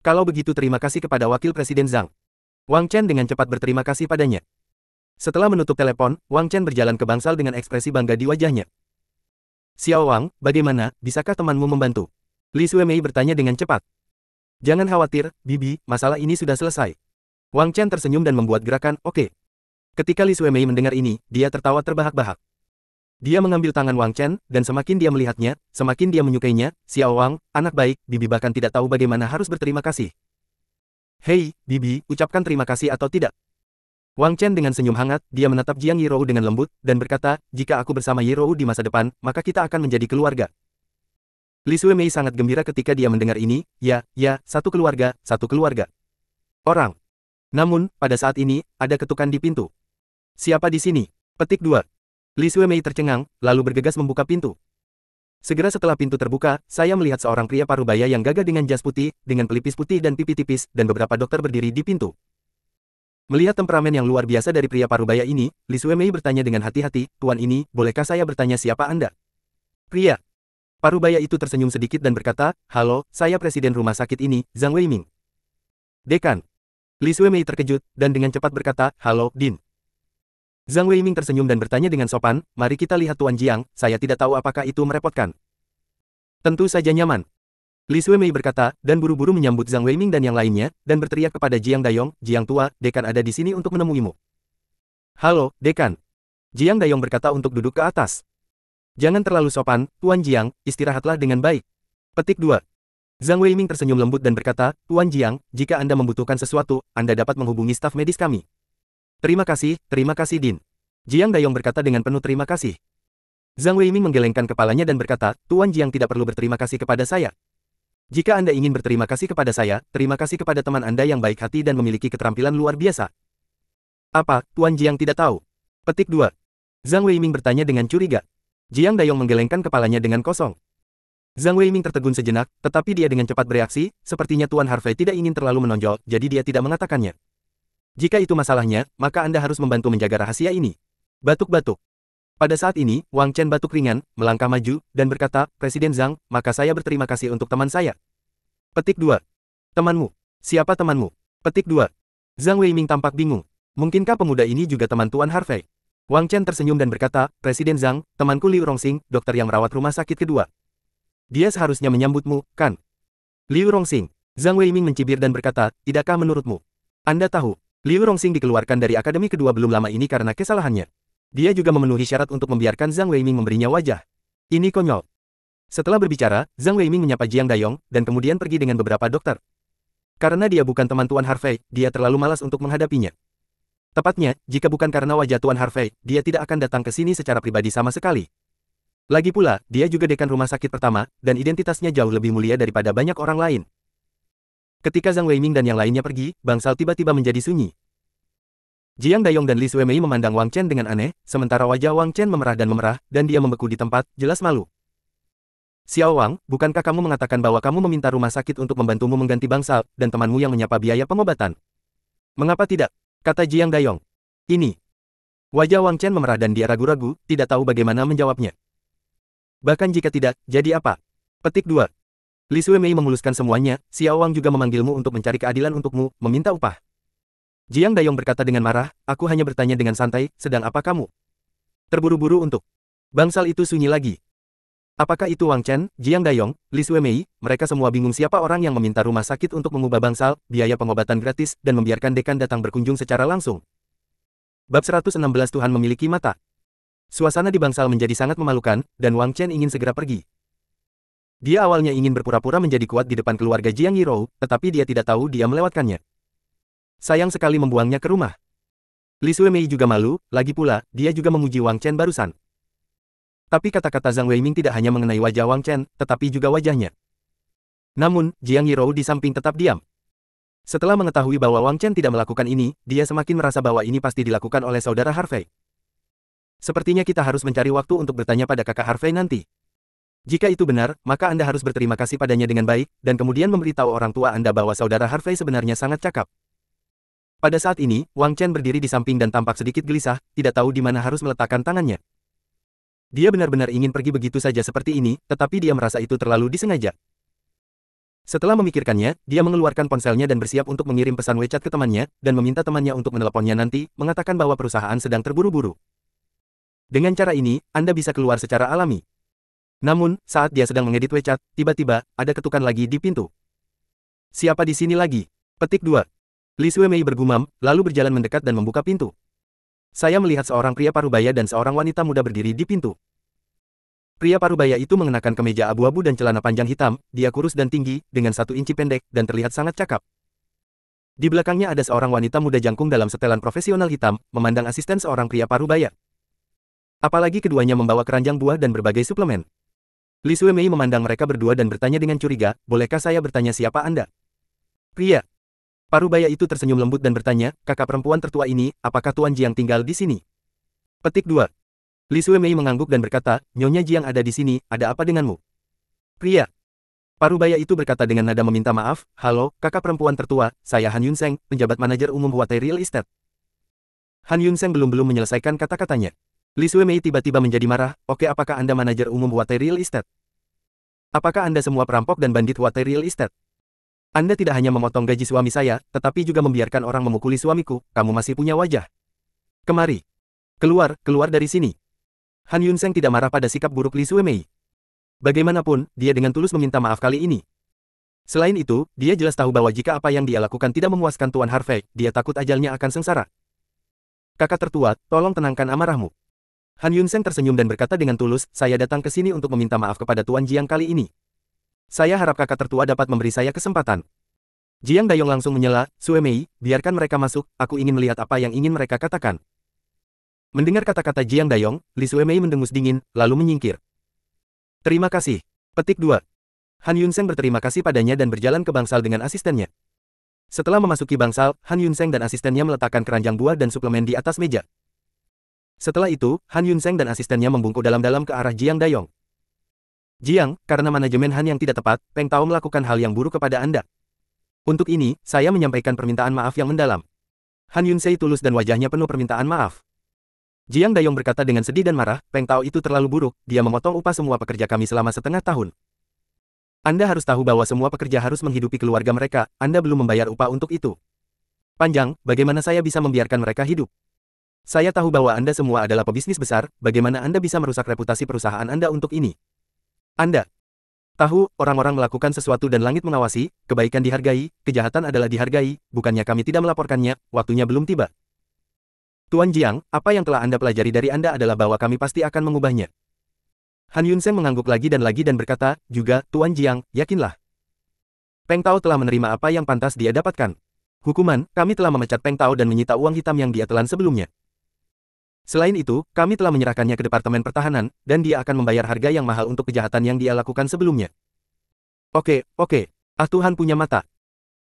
Kalau begitu terima kasih kepada Wakil Presiden Zhang. Wang Chen dengan cepat berterima kasih padanya. Setelah menutup telepon, Wang Chen berjalan ke bangsal dengan ekspresi bangga di wajahnya. Xiao Wang, bagaimana, bisakah temanmu membantu? Li Suemei bertanya dengan cepat. Jangan khawatir, Bibi, masalah ini sudah selesai. Wang Chen tersenyum dan membuat gerakan, oke. Ketika Li Suemei mendengar ini, dia tertawa terbahak-bahak. Dia mengambil tangan Wang Chen, dan semakin dia melihatnya, semakin dia menyukainya. Xiao Wang, anak baik, Bibi bahkan tidak tahu bagaimana harus berterima kasih. Hei, Bibi, ucapkan terima kasih atau tidak? Wang Chen dengan senyum hangat, dia menatap Jiang Yirou dengan lembut, dan berkata, jika aku bersama Yirou di masa depan, maka kita akan menjadi keluarga. Li Suemei sangat gembira ketika dia mendengar ini, ya, satu keluarga, satu keluarga. Orang. Namun, pada saat ini, ada ketukan di pintu. Siapa di sini? Petik 2. Li Suemei tercengang, lalu bergegas membuka pintu. Segera setelah pintu terbuka, saya melihat seorang pria parubaya yang gagah dengan jas putih, dengan pelipis putih dan pipi tipis, dan beberapa dokter berdiri di pintu. Melihat temperamen yang luar biasa dari pria parubaya ini, Li Suemei bertanya dengan hati-hati, Tuan ini, bolehkah saya bertanya siapa Anda? Pria parubaya itu tersenyum sedikit dan berkata, halo, saya presiden rumah sakit ini, Zhang Weiming. Dekan. Li Suemei terkejut, dan dengan cepat berkata, "Halo, Din." Zhang Weiming tersenyum dan bertanya dengan sopan, "Mari kita lihat Tuan Jiang, saya tidak tahu apakah itu merepotkan." "Tentu saja nyaman." Li Suemei berkata, dan buru-buru menyambut Zhang Weiming dan yang lainnya, dan berteriak kepada Jiang Dayong, "Jiang tua, dekan ada di sini untuk menemuimu." "Halo, dekan." Jiang Dayong berkata untuk duduk ke atas. "Jangan terlalu sopan, Tuan Jiang, istirahatlah dengan baik." Petik 2. Zhang Weiming tersenyum lembut dan berkata, "Tuan Jiang, jika Anda membutuhkan sesuatu, Anda dapat menghubungi staf medis kami." Terima kasih Din." Jiang Dayong berkata dengan penuh terima kasih. Zhang Weiming menggelengkan kepalanya dan berkata, "Tuan Jiang tidak perlu berterima kasih kepada saya. Jika Anda ingin berterima kasih kepada saya, terima kasih kepada teman Anda yang baik hati dan memiliki keterampilan luar biasa." "Apa, Tuan Jiang tidak tahu?" Petik 2. Zhang Weiming bertanya dengan curiga. Jiang Dayong menggelengkan kepalanya dengan kosong. Zhang Weiming tertegun sejenak, tetapi dia dengan cepat bereaksi, sepertinya Tuan Harvey tidak ingin terlalu menonjol, jadi dia tidak mengatakannya. "Jika itu masalahnya, maka Anda harus membantu menjaga rahasia ini." Batuk-batuk. Pada saat ini, Wang Chen batuk ringan, melangkah maju, dan berkata, "Presiden Zhang, maka saya berterima kasih untuk teman saya." Petik 2. "Temanmu? Siapa temanmu?" Petik 2. Zhang Weiming tampak bingung. Mungkinkah pemuda ini juga teman Tuan Harvey? Wang Chen tersenyum dan berkata, "Presiden Zhang, temanku Liu Rongxing, dokter yang merawat rumah sakit kedua. Dia seharusnya menyambutmu, kan?" Liu Rongxing. Zhang Weiming mencibir dan berkata, "Tidakkah menurutmu? Anda tahu, Liu Rongxing dikeluarkan dari akademi kedua belum lama ini karena kesalahannya. Dia juga memenuhi syarat untuk membiarkan Zhang Weiming memberinya wajah. Ini konyol." Setelah berbicara, Zhang Weiming menyapa Jiang Dayong, dan kemudian pergi dengan beberapa dokter. Karena dia bukan teman Tuan Harvey, dia terlalu malas untuk menghadapinya. Tepatnya, jika bukan karena wajah Tuan Harvey, dia tidak akan datang ke sini secara pribadi sama sekali. Lagi pula, dia juga dekan rumah sakit pertama, dan identitasnya jauh lebih mulia daripada banyak orang lain. Ketika Zhang Weiming dan yang lainnya pergi, bangsal tiba-tiba menjadi sunyi. Jiang Dayong dan Li Suemei memandang Wang Chen dengan aneh, sementara wajah Wang Chen memerah, dan dia membeku di tempat, jelas malu. "Xiao Wang, bukankah kamu mengatakan bahwa kamu meminta rumah sakit untuk membantumu mengganti bangsal, dan temanmu yang menyapa biaya pengobatan? Mengapa tidak?" kata Jiang Dayong. "Ini." Wajah Wang Chen memerah dan dia ragu-ragu, tidak tahu bagaimana menjawabnya. "Bahkan jika tidak, jadi apa?" Petik 2. Li Suemei memuluskan semuanya, "Xiao Wang juga memanggilmu untuk mencari keadilan untukmu, meminta upah." Jiang Dayong berkata dengan marah, "Aku hanya bertanya dengan santai, sedang apa kamu terburu-buru untuk?" Bangsal itu sunyi lagi. Apakah itu Wang Chen, Jiang Dayong, Li Suemei? Mereka semua bingung siapa orang yang meminta rumah sakit untuk mengubah bangsal, biaya pengobatan gratis, dan membiarkan dekan datang berkunjung secara langsung. Bab 116 Tuhan memiliki mata. Suasana di bangsal menjadi sangat memalukan, dan Wang Chen ingin segera pergi. Dia awalnya ingin berpura-pura menjadi kuat di depan keluarga Jiang Yirou, tetapi dia tidak tahu dia melewatkannya. Sayang sekali membuangnya ke rumah. Li Suemei juga malu, lagi pula, dia juga memuji Wang Chen barusan. Tapi kata-kata Zhang Weiming tidak hanya mengenai wajah Wang Chen, tetapi juga wajahnya. Namun, Jiang Yirou di samping tetap diam. Setelah mengetahui bahwa Wang Chen tidak melakukan ini, dia semakin merasa bahwa ini pasti dilakukan oleh saudara Harvey. "Sepertinya kita harus mencari waktu untuk bertanya pada kakak Harvey nanti. Jika itu benar, maka Anda harus berterima kasih padanya dengan baik, dan kemudian memberitahu orang tua Anda bahwa saudara Harvey sebenarnya sangat cakap." Pada saat ini, Wang Chen berdiri di samping dan tampak sedikit gelisah, tidak tahu di mana harus meletakkan tangannya. Dia benar-benar ingin pergi begitu saja seperti ini, tetapi dia merasa itu terlalu disengaja. Setelah memikirkannya, dia mengeluarkan ponselnya dan bersiap untuk mengirim pesan WeChat ke temannya, dan meminta temannya untuk meneleponnya nanti, mengatakan bahwa perusahaan sedang terburu-buru. Dengan cara ini, Anda bisa keluar secara alami. Namun, saat dia sedang mengedit WeChat, tiba-tiba, ada ketukan lagi di pintu. "Siapa di sini lagi?" Petik 2. Li Suemei bergumam, lalu berjalan mendekat dan membuka pintu. "Saya melihat seorang pria parubaya dan seorang wanita muda berdiri di pintu." Pria parubaya itu mengenakan kemeja abu-abu dan celana panjang hitam, dia kurus dan tinggi, dengan 1 inci pendek, dan terlihat sangat cakap. Di belakangnya ada seorang wanita muda jangkung dalam setelan profesional hitam, memandang asisten seorang pria parubaya. Apalagi keduanya membawa keranjang buah dan berbagai suplemen. Li Suemei memandang mereka berdua dan bertanya dengan curiga, "Bolehkah saya bertanya siapa Anda?" Pria parubaya itu tersenyum lembut dan bertanya, "Kakak perempuan tertua ini, apakah Tuan Jiang tinggal di sini?" Petik 2. Li Suemei mengangguk dan berkata, "Nyonya Jiang ada di sini, ada apa denganmu?" Pria parubaya itu berkata dengan nada meminta maaf, "Halo, kakak perempuan tertua, saya Han Yunseng, penjabat manajer umum Huatai Real Estate." Han Yunseng belum menyelesaikan kata-katanya. Li Suemei tiba-tiba menjadi marah, "Oke, apakah Anda manajer umum Huatai Real Estate? Apakah Anda semua perampok dan bandit Huatai Real Estate?" Anda tidak hanya memotong gaji suami saya, tetapi juga membiarkan orang memukuli suamiku, kamu masih punya wajah. Kemari. Keluar, keluar dari sini. Han Yunseng tidak marah pada sikap buruk Li Suemei. Bagaimanapun, dia dengan tulus meminta maaf kali ini. Selain itu, dia jelas tahu bahwa jika apa yang dia lakukan tidak memuaskan Tuan Harvey, dia takut ajalnya akan sengsara. Kakak tertua, tolong tenangkan amarahmu. Han Yunseng tersenyum dan berkata dengan tulus, saya datang ke sini untuk meminta maaf kepada Tuan Jiang kali ini. Saya harap kakak tertua dapat memberi saya kesempatan. Jiang Dayong langsung menyela, Suemei, biarkan mereka masuk, aku ingin melihat apa yang ingin mereka katakan. Mendengar kata-kata Jiang Dayong, Li Suemei mendengus dingin, lalu menyingkir. Terima kasih. Petik 2. Han Yunseng berterima kasih padanya dan berjalan ke bangsal dengan asistennya. Setelah memasuki bangsal, Han Yunseng dan asistennya meletakkan keranjang buah dan suplemen di atas meja. Setelah itu, Han Yunseng dan asistennya membungkuk dalam-dalam ke arah Jiang Dayong. Jiang, karena manajemen Han yang tidak tepat, Peng Tao melakukan hal yang buruk kepada Anda. Untuk ini, saya menyampaikan permintaan maaf yang mendalam. Han Yunsei tulus dan wajahnya penuh permintaan maaf. Jiang Dayong berkata dengan sedih dan marah, Peng Tao itu terlalu buruk, dia memotong upah semua pekerja kami selama setengah tahun. Anda harus tahu bahwa semua pekerja harus menghidupi keluarga mereka, Anda belum membayar upah untuk itu. Panjang, bagaimana saya bisa membiarkan mereka hidup? Saya tahu bahwa Anda semua adalah pebisnis besar, bagaimana Anda bisa merusak reputasi perusahaan Anda untuk ini? Anda tahu, orang-orang melakukan sesuatu dan langit mengawasi, kebaikan dihargai, kejahatan adalah dihargai, bukannya kami tidak melaporkannya, waktunya belum tiba. Tuan Jiang, apa yang telah Anda pelajari dari Anda adalah bahwa kami pasti akan mengubahnya. Han Yunseng mengangguk lagi dan berkata, juga, Tuan Jiang, yakinlah. Peng Tao telah menerima apa yang pantas dia dapatkan. Hukuman, kami telah memecat Peng Tao dan menyita uang hitam yang dia telan sebelumnya. Selain itu, kami telah menyerahkannya ke Departemen Pertahanan, dan dia akan membayar harga yang mahal untuk kejahatan yang dia lakukan sebelumnya. Oke, Tuhan punya mata.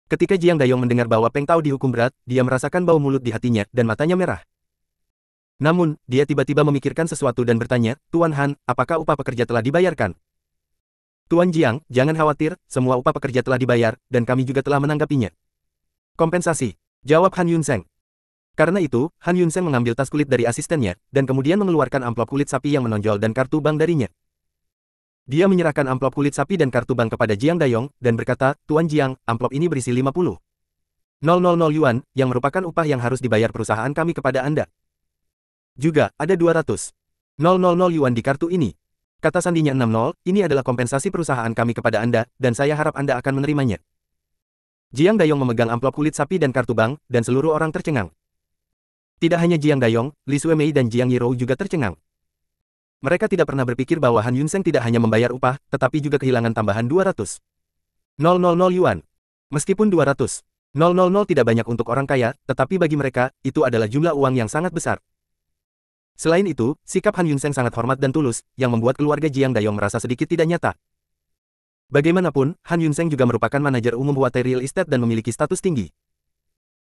Ketika Jiang Dayong mendengar bahwa Peng Tao dihukum berat, dia merasakan bau mulut di hatinya, dan matanya merah. Namun, dia tiba-tiba memikirkan sesuatu dan bertanya, Tuan Han, apakah upah pekerja telah dibayarkan? Tuan Jiang, jangan khawatir, semua upah pekerja telah dibayar, dan kami juga telah menanggapinya. Kompensasi, jawab Han Yunseng. Karena itu, Han Yunseng mengambil tas kulit dari asistennya, dan kemudian mengeluarkan amplop kulit sapi yang menonjol dan kartu bank darinya. Dia menyerahkan amplop kulit sapi dan kartu bank kepada Jiang Dayong, dan berkata, Tuan Jiang, amplop ini berisi 50.000 yuan, yang merupakan upah yang harus dibayar perusahaan kami kepada Anda. Juga, ada 200.000 yuan di kartu ini. Kata sandinya 60, ini adalah kompensasi perusahaan kami kepada Anda, dan saya harap Anda akan menerimanya. Jiang Dayong memegang amplop kulit sapi dan kartu bank, dan seluruh orang tercengang. Tidak hanya Jiang Dayong, Li Suemei dan Jiang Yirou juga tercengang. Mereka tidak pernah berpikir bahwa Han Yunseng tidak hanya membayar upah, tetapi juga kehilangan tambahan 200.000 yuan. Meskipun 200.000 tidak banyak untuk orang kaya, tetapi bagi mereka, itu adalah jumlah uang yang sangat besar. Selain itu, sikap Han Yunseng sangat hormat dan tulus, yang membuat keluarga Jiang Dayong merasa sedikit tidak nyata. Bagaimanapun, Han Yunseng juga merupakan manajer umum Huatai Real Estate dan memiliki status tinggi.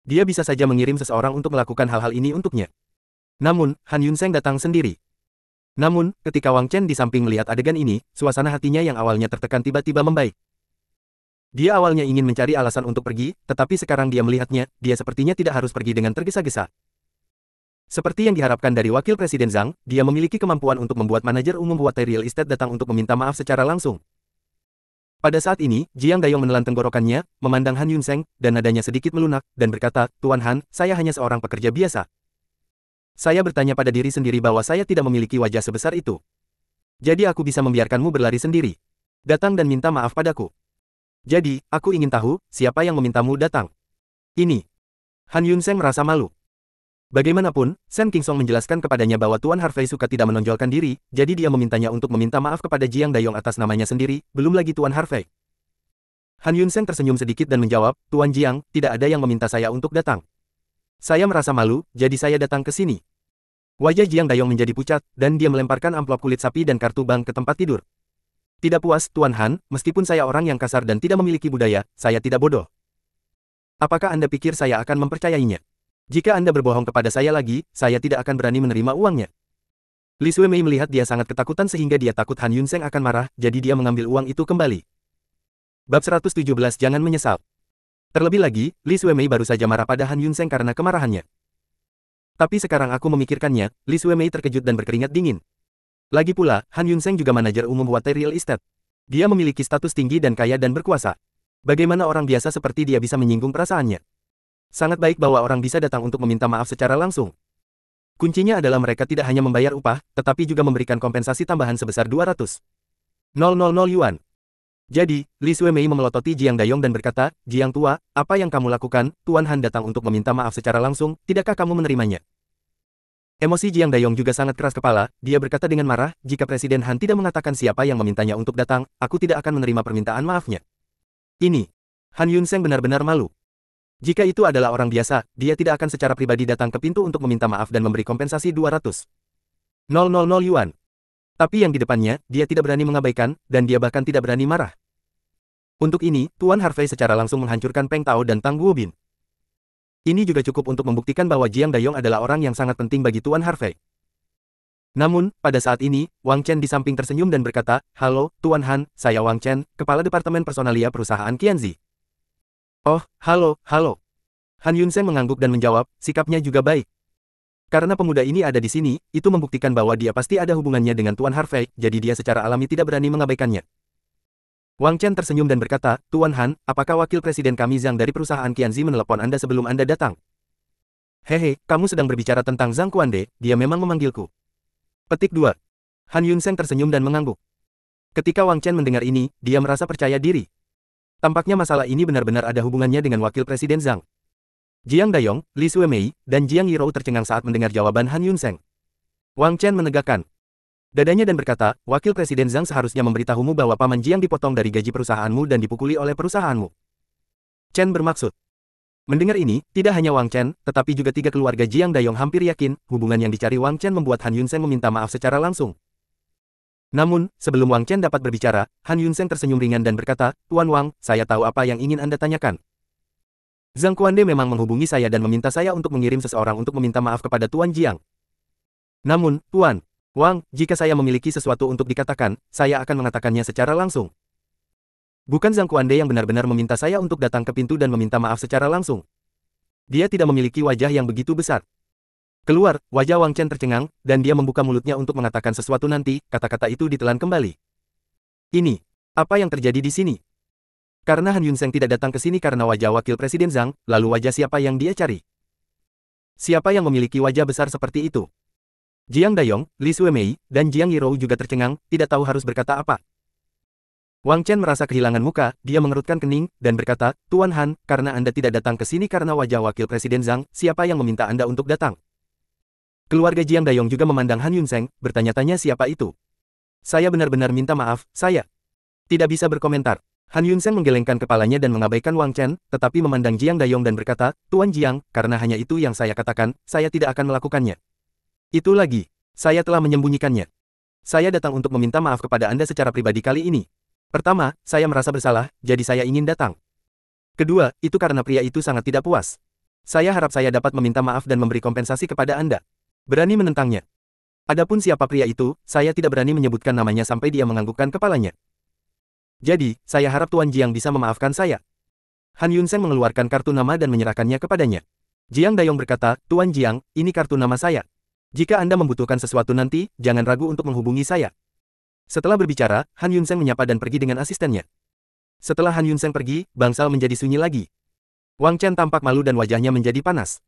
Dia bisa saja mengirim seseorang untuk melakukan hal-hal ini untuknya. Namun, Han Yunseng datang sendiri. Namun, ketika Wang Chen di samping melihat adegan ini, suasana hatinya yang awalnya tertekan tiba-tiba membaik. Dia awalnya ingin mencari alasan untuk pergi, tetapi sekarang dia melihatnya, dia sepertinya tidak harus pergi dengan tergesa-gesa. Seperti yang diharapkan dari Wakil Presiden Zhang, dia memiliki kemampuan untuk membuat manajer umum Huatai Real Estate datang untuk meminta maaf secara langsung. Pada saat ini, Jiang Dayong menelan tenggorokannya, memandang Han Yunseng, dan nadanya sedikit melunak, dan berkata, Tuan Han, saya hanya seorang pekerja biasa. Saya bertanya pada diri sendiri bahwa saya tidak memiliki wajah sebesar itu. Jadi aku bisa membiarkanmu berlari sendiri. Datang dan minta maaf padaku. Jadi, aku ingin tahu, siapa yang memintamu datang? Ini. Han Yunseng merasa malu. Bagaimanapun, Shen Qingsong menjelaskan kepadanya bahwa Tuan Harvey suka tidak menonjolkan diri, jadi dia memintanya untuk meminta maaf kepada Jiang Dayong atas namanya sendiri, belum lagi Tuan Harvey. Han Yunseng tersenyum sedikit dan menjawab, Tuan Jiang, tidak ada yang meminta saya untuk datang. Saya merasa malu, jadi saya datang ke sini. Wajah Jiang Dayong menjadi pucat, dan dia melemparkan amplop kulit sapi dan kartu bank ke tempat tidur. Tidak puas, Tuan Han, meskipun saya orang yang kasar dan tidak memiliki budaya, saya tidak bodoh. Apakah Anda pikir saya akan mempercayainya? Jika Anda berbohong kepada saya lagi, saya tidak akan berani menerima uangnya. Li Suemei melihat dia sangat ketakutan sehingga dia takut Han Yunseng akan marah, jadi dia mengambil uang itu kembali. Bab 117 Jangan menyesal. Terlebih lagi, Li Suemei baru saja marah pada Han Yunseng karena kemarahannya. Tapi sekarang aku memikirkannya, Li Suemei terkejut dan berkeringat dingin. Lagi pula, Han Yunseng juga manajer umum Huatai Real Estate. Dia memiliki status tinggi dan kaya dan berkuasa. Bagaimana orang biasa seperti dia bisa menyinggung perasaannya? Sangat baik bahwa orang bisa datang untuk meminta maaf secara langsung. Kuncinya adalah mereka tidak hanya membayar upah, tetapi juga memberikan kompensasi tambahan sebesar 200.000 yuan. Jadi, Li Suemei memelototi Jiang Dayong dan berkata, Jiang tua, apa yang kamu lakukan? Tuan Han datang untuk meminta maaf secara langsung, tidakkah kamu menerimanya? Emosi Jiang Dayong juga sangat keras kepala, dia berkata dengan marah, jika Presiden Han tidak mengatakan siapa yang memintanya untuk datang, aku tidak akan menerima permintaan maafnya. Ini, Han Yunseng benar-benar malu. Jika itu adalah orang biasa, dia tidak akan secara pribadi datang ke pintu untuk meminta maaf dan memberi kompensasi 200.000 yuan. Tapi yang di depannya, dia tidak berani mengabaikan, dan dia bahkan tidak berani marah. Untuk ini, Tuan Harvey secara langsung menghancurkan Peng Tao dan Tang Guobin. Ini juga cukup untuk membuktikan bahwa Jiang Dayong adalah orang yang sangat penting bagi Tuan Harvey. Namun, pada saat ini, Wang Chen di samping tersenyum dan berkata, Halo, Tuan Han, saya Wang Chen, Kepala Departemen Personalia Perusahaan Qianzi. Oh, halo. Han Yunseng mengangguk dan menjawab, sikapnya juga baik. Karena pemuda ini ada di sini, itu membuktikan bahwa dia pasti ada hubungannya dengan Tuan Harvey, jadi dia secara alami tidak berani mengabaikannya. Wang Chen tersenyum dan berkata, Tuan Han, apakah wakil presiden kami Zhang dari perusahaan Qianzi menelepon Anda sebelum Anda datang? Hehe, kamu sedang berbicara tentang Zhang Kuande, dia memang memanggilku. Petik 2. Han Yunseng tersenyum dan mengangguk. Ketika Wang Chen mendengar ini, dia merasa percaya diri. Tampaknya masalah ini benar-benar ada hubungannya dengan wakil presiden Zhang. Jiang Dayong, Li Suemei, dan Jiang Yirou tercengang saat mendengar jawaban Han Yunseng. Wang Chen menegakkan dadanya dan berkata, wakil presiden Zhang seharusnya memberitahumu bahwa paman Jiang dipotong dari gaji perusahaanmu dan dipukuli oleh perusahaanmu. Chen bermaksud. Mendengar ini, tidak hanya Wang Chen, tetapi juga tiga keluarga Jiang Dayong hampir yakin, hubungan yang dicari Wang Chen membuat Han Yunseng meminta maaf secara langsung. Namun, sebelum Wang Chen dapat berbicara, Han Yunseng tersenyum ringan dan berkata, Tuan Wang, saya tahu apa yang ingin Anda tanyakan. Zhang Kuande memang menghubungi saya dan meminta saya untuk mengirim seseorang untuk meminta maaf kepada Tuan Jiang. Namun, Tuan Wang, jika saya memiliki sesuatu untuk dikatakan, saya akan mengatakannya secara langsung. Bukan Zhang Kuande yang benar-benar meminta saya untuk datang ke pintu dan meminta maaf secara langsung. Dia tidak memiliki wajah yang begitu besar. Keluar, wajah Wang Chen tercengang, dan dia membuka mulutnya untuk mengatakan sesuatu nanti, kata-kata itu ditelan kembali. Ini, apa yang terjadi di sini? Karena Han Yunseng tidak datang ke sini karena wajah wakil presiden Zhang, lalu wajah siapa yang dia cari? Siapa yang memiliki wajah besar seperti itu? Jiang Dayong, Li Suemei, dan Jiang Yirou juga tercengang, tidak tahu harus berkata apa. Wang Chen merasa kehilangan muka, dia mengerutkan kening, dan berkata, Tuan Han, karena Anda tidak datang ke sini karena wajah wakil presiden Zhang, siapa yang meminta Anda untuk datang? Keluarga Jiang Dayong juga memandang Han Yunseng, bertanya-tanya siapa itu. Saya benar-benar minta maaf, saya tidak bisa berkomentar. Han Yunseng menggelengkan kepalanya dan mengabaikan Wang Chen, tetapi memandang Jiang Dayong dan berkata, Tuan Jiang, karena hanya itu yang saya katakan, saya tidak akan melakukannya. Itu lagi, saya telah menyembunyikannya. Saya datang untuk meminta maaf kepada Anda secara pribadi kali ini. Pertama, saya merasa bersalah, jadi saya ingin datang. Kedua, itu karena pria itu sangat tidak puas. Saya harap saya dapat meminta maaf dan memberi kompensasi kepada Anda. Berani menentangnya. Adapun siapa pria itu, saya tidak berani menyebutkan namanya sampai dia menganggukkan kepalanya. Jadi, saya harap Tuan Jiang bisa memaafkan saya. Han Yunseng mengeluarkan kartu nama dan menyerahkannya kepadanya. Jiang Dayong berkata, Tuan Jiang, ini kartu nama saya. Jika Anda membutuhkan sesuatu nanti, jangan ragu untuk menghubungi saya. Setelah berbicara, Han Yunseng menyapa dan pergi dengan asistennya. Setelah Han Yunseng pergi, bangsal menjadi sunyi lagi. Wang Chen tampak malu dan wajahnya menjadi panas.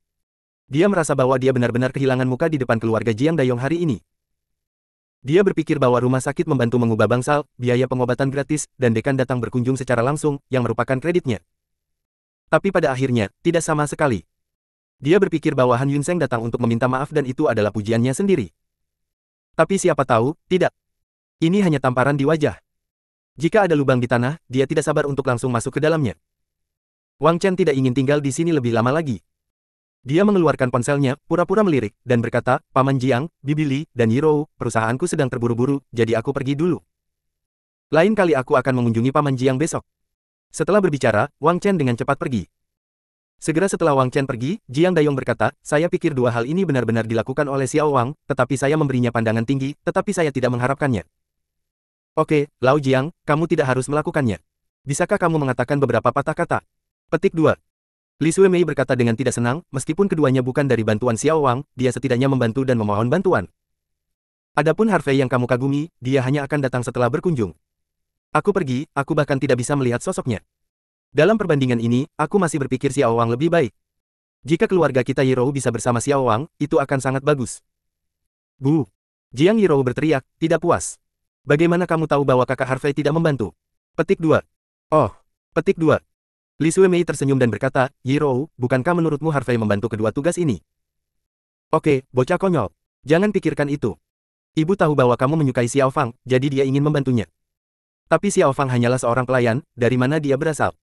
Dia merasa bahwa dia benar-benar kehilangan muka di depan keluarga Jiang Dayong hari ini. Dia berpikir bahwa rumah sakit membantu mengubah bangsal, biaya pengobatan gratis, dan dekan datang berkunjung secara langsung, yang merupakan kreditnya. Tapi pada akhirnya, tidak sama sekali. Dia berpikir bahwa Han Yunseng datang untuk meminta maaf dan itu adalah pujiannya sendiri. Tapi siapa tahu, tidak. Ini hanya tamparan di wajah. Jika ada lubang di tanah, dia tidak sabar untuk langsung masuk ke dalamnya. Wang Chen tidak ingin tinggal di sini lebih lama lagi. Dia mengeluarkan ponselnya, pura-pura melirik, dan berkata, Paman Jiang, Bibi Li, dan Yirou, perusahaanku sedang terburu-buru, jadi aku pergi dulu. Lain kali aku akan mengunjungi Paman Jiang besok. Setelah berbicara, Wang Chen dengan cepat pergi. Segera setelah Wang Chen pergi, Jiang Dayong berkata, saya pikir dua hal ini benar-benar dilakukan oleh Xiao Wang, tetapi saya memberinya pandangan tinggi, tetapi saya tidak mengharapkannya. Oke, Lao Jiang, kamu tidak harus melakukannya. Bisakah kamu mengatakan beberapa patah kata? Petik 2. Li Suemei berkata dengan tidak senang, meskipun keduanya bukan dari bantuan Xiao Wang, dia setidaknya membantu dan memohon bantuan. Adapun Harvey yang kamu kagumi, dia hanya akan datang setelah berkunjung. Aku pergi, aku bahkan tidak bisa melihat sosoknya. Dalam perbandingan ini, aku masih berpikir Xiao Wang lebih baik. Jika keluarga kita Yirou bisa bersama Xiao Wang, itu akan sangat bagus. Bu! Jiang Yirou berteriak, tidak puas. Bagaimana kamu tahu bahwa kakak Harvey tidak membantu? Petik 2. Oh, petik 2. Li Suemei tersenyum dan berkata, Yirou, bukankah menurutmu Harvey membantu kedua tugas ini? Oke, bocah konyol. Jangan pikirkan itu. Ibu tahu bahwa kamu menyukai Xiao Fang, jadi dia ingin membantunya. Tapi Xiao Fang hanyalah seorang pelayan, dari mana dia berasal?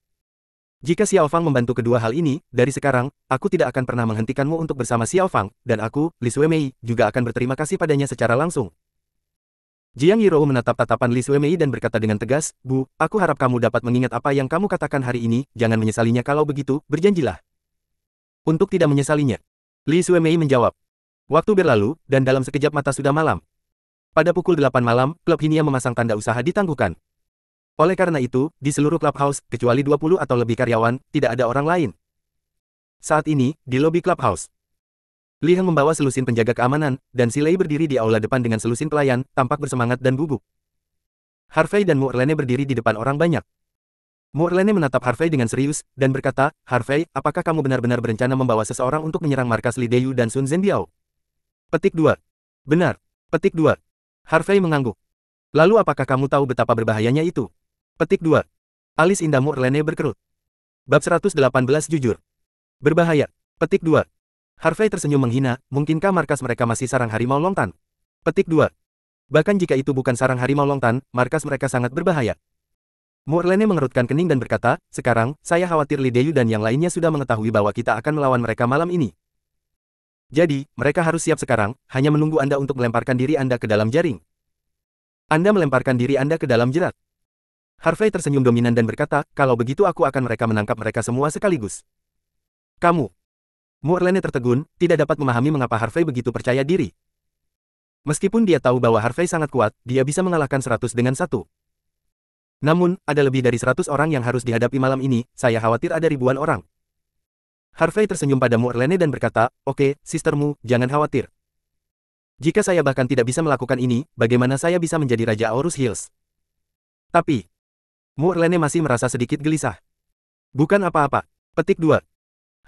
Jika Xiao Fang membantu kedua hal ini, dari sekarang, aku tidak akan pernah menghentikanmu untuk bersama Xiao Fang, dan aku, Li Suemei, juga akan berterima kasih padanya secara langsung. Jiang Yirou menatap tatapan Li Suemei dan berkata dengan tegas, Bu, aku harap kamu dapat mengingat apa yang kamu katakan hari ini, jangan menyesalinya kalau begitu, berjanjilah. Untuk tidak menyesalinya. Li Suemei menjawab. Waktu berlalu, dan dalam sekejap mata sudah malam. Pada pukul 8 malam, klub Hinia memasang tanda usaha ditangguhkan. Oleh karena itu, di seluruh clubhouse, kecuali 20 atau lebih karyawan, tidak ada orang lain. Saat ini, di lobi clubhouse, Li Heng membawa selusin penjaga keamanan, dan Si Lei berdiri di aula depan dengan selusin pelayan, tampak bersemangat dan gugup. Harvey dan Mu Erlene berdiri di depan orang banyak. Mu Erlene menatap Harvey dengan serius, dan berkata, Harvey, apakah kamu benar-benar berencana membawa seseorang untuk menyerang markas Li Deyu dan Sun Zhenbiao? Petik 2. Benar. Petik 2. Harvey mengangguk. Lalu apakah kamu tahu betapa berbahayanya itu? Petik 2. Alis indah Mu Erlene berkerut. Bab 118 jujur. Berbahaya. Petik 2. Harvey tersenyum menghina, mungkinkah markas mereka masih sarang harimau Longtan? Petik 2. Bahkan jika itu bukan sarang harimau Longtan, markas mereka sangat berbahaya. Mu Erlene mengerutkan kening dan berkata, sekarang, saya khawatir Li Deyu dan yang lainnya sudah mengetahui bahwa kita akan melawan mereka malam ini. Jadi, mereka harus siap sekarang, hanya menunggu Anda untuk melemparkan diri Anda ke dalam jaring. Anda melemparkan diri Anda ke dalam jerat. Harvey tersenyum dominan dan berkata, kalau begitu aku akan menangkap mereka semua sekaligus. Kamu. Mu Erlene tertegun, tidak dapat memahami mengapa Harvey begitu percaya diri. Meskipun dia tahu bahwa Harvey sangat kuat, dia bisa mengalahkan 100 dengan 1. Namun, ada lebih dari 100 orang yang harus dihadapi malam ini, saya khawatir ada ribuan orang. Harvey tersenyum pada Mu Erlene dan berkata, oke, sistermu, jangan khawatir. Jika saya bahkan tidak bisa melakukan ini, bagaimana saya bisa menjadi Raja Aurus Hills? Tapi, Mu Erlene masih merasa sedikit gelisah. Bukan apa-apa. Petik 2.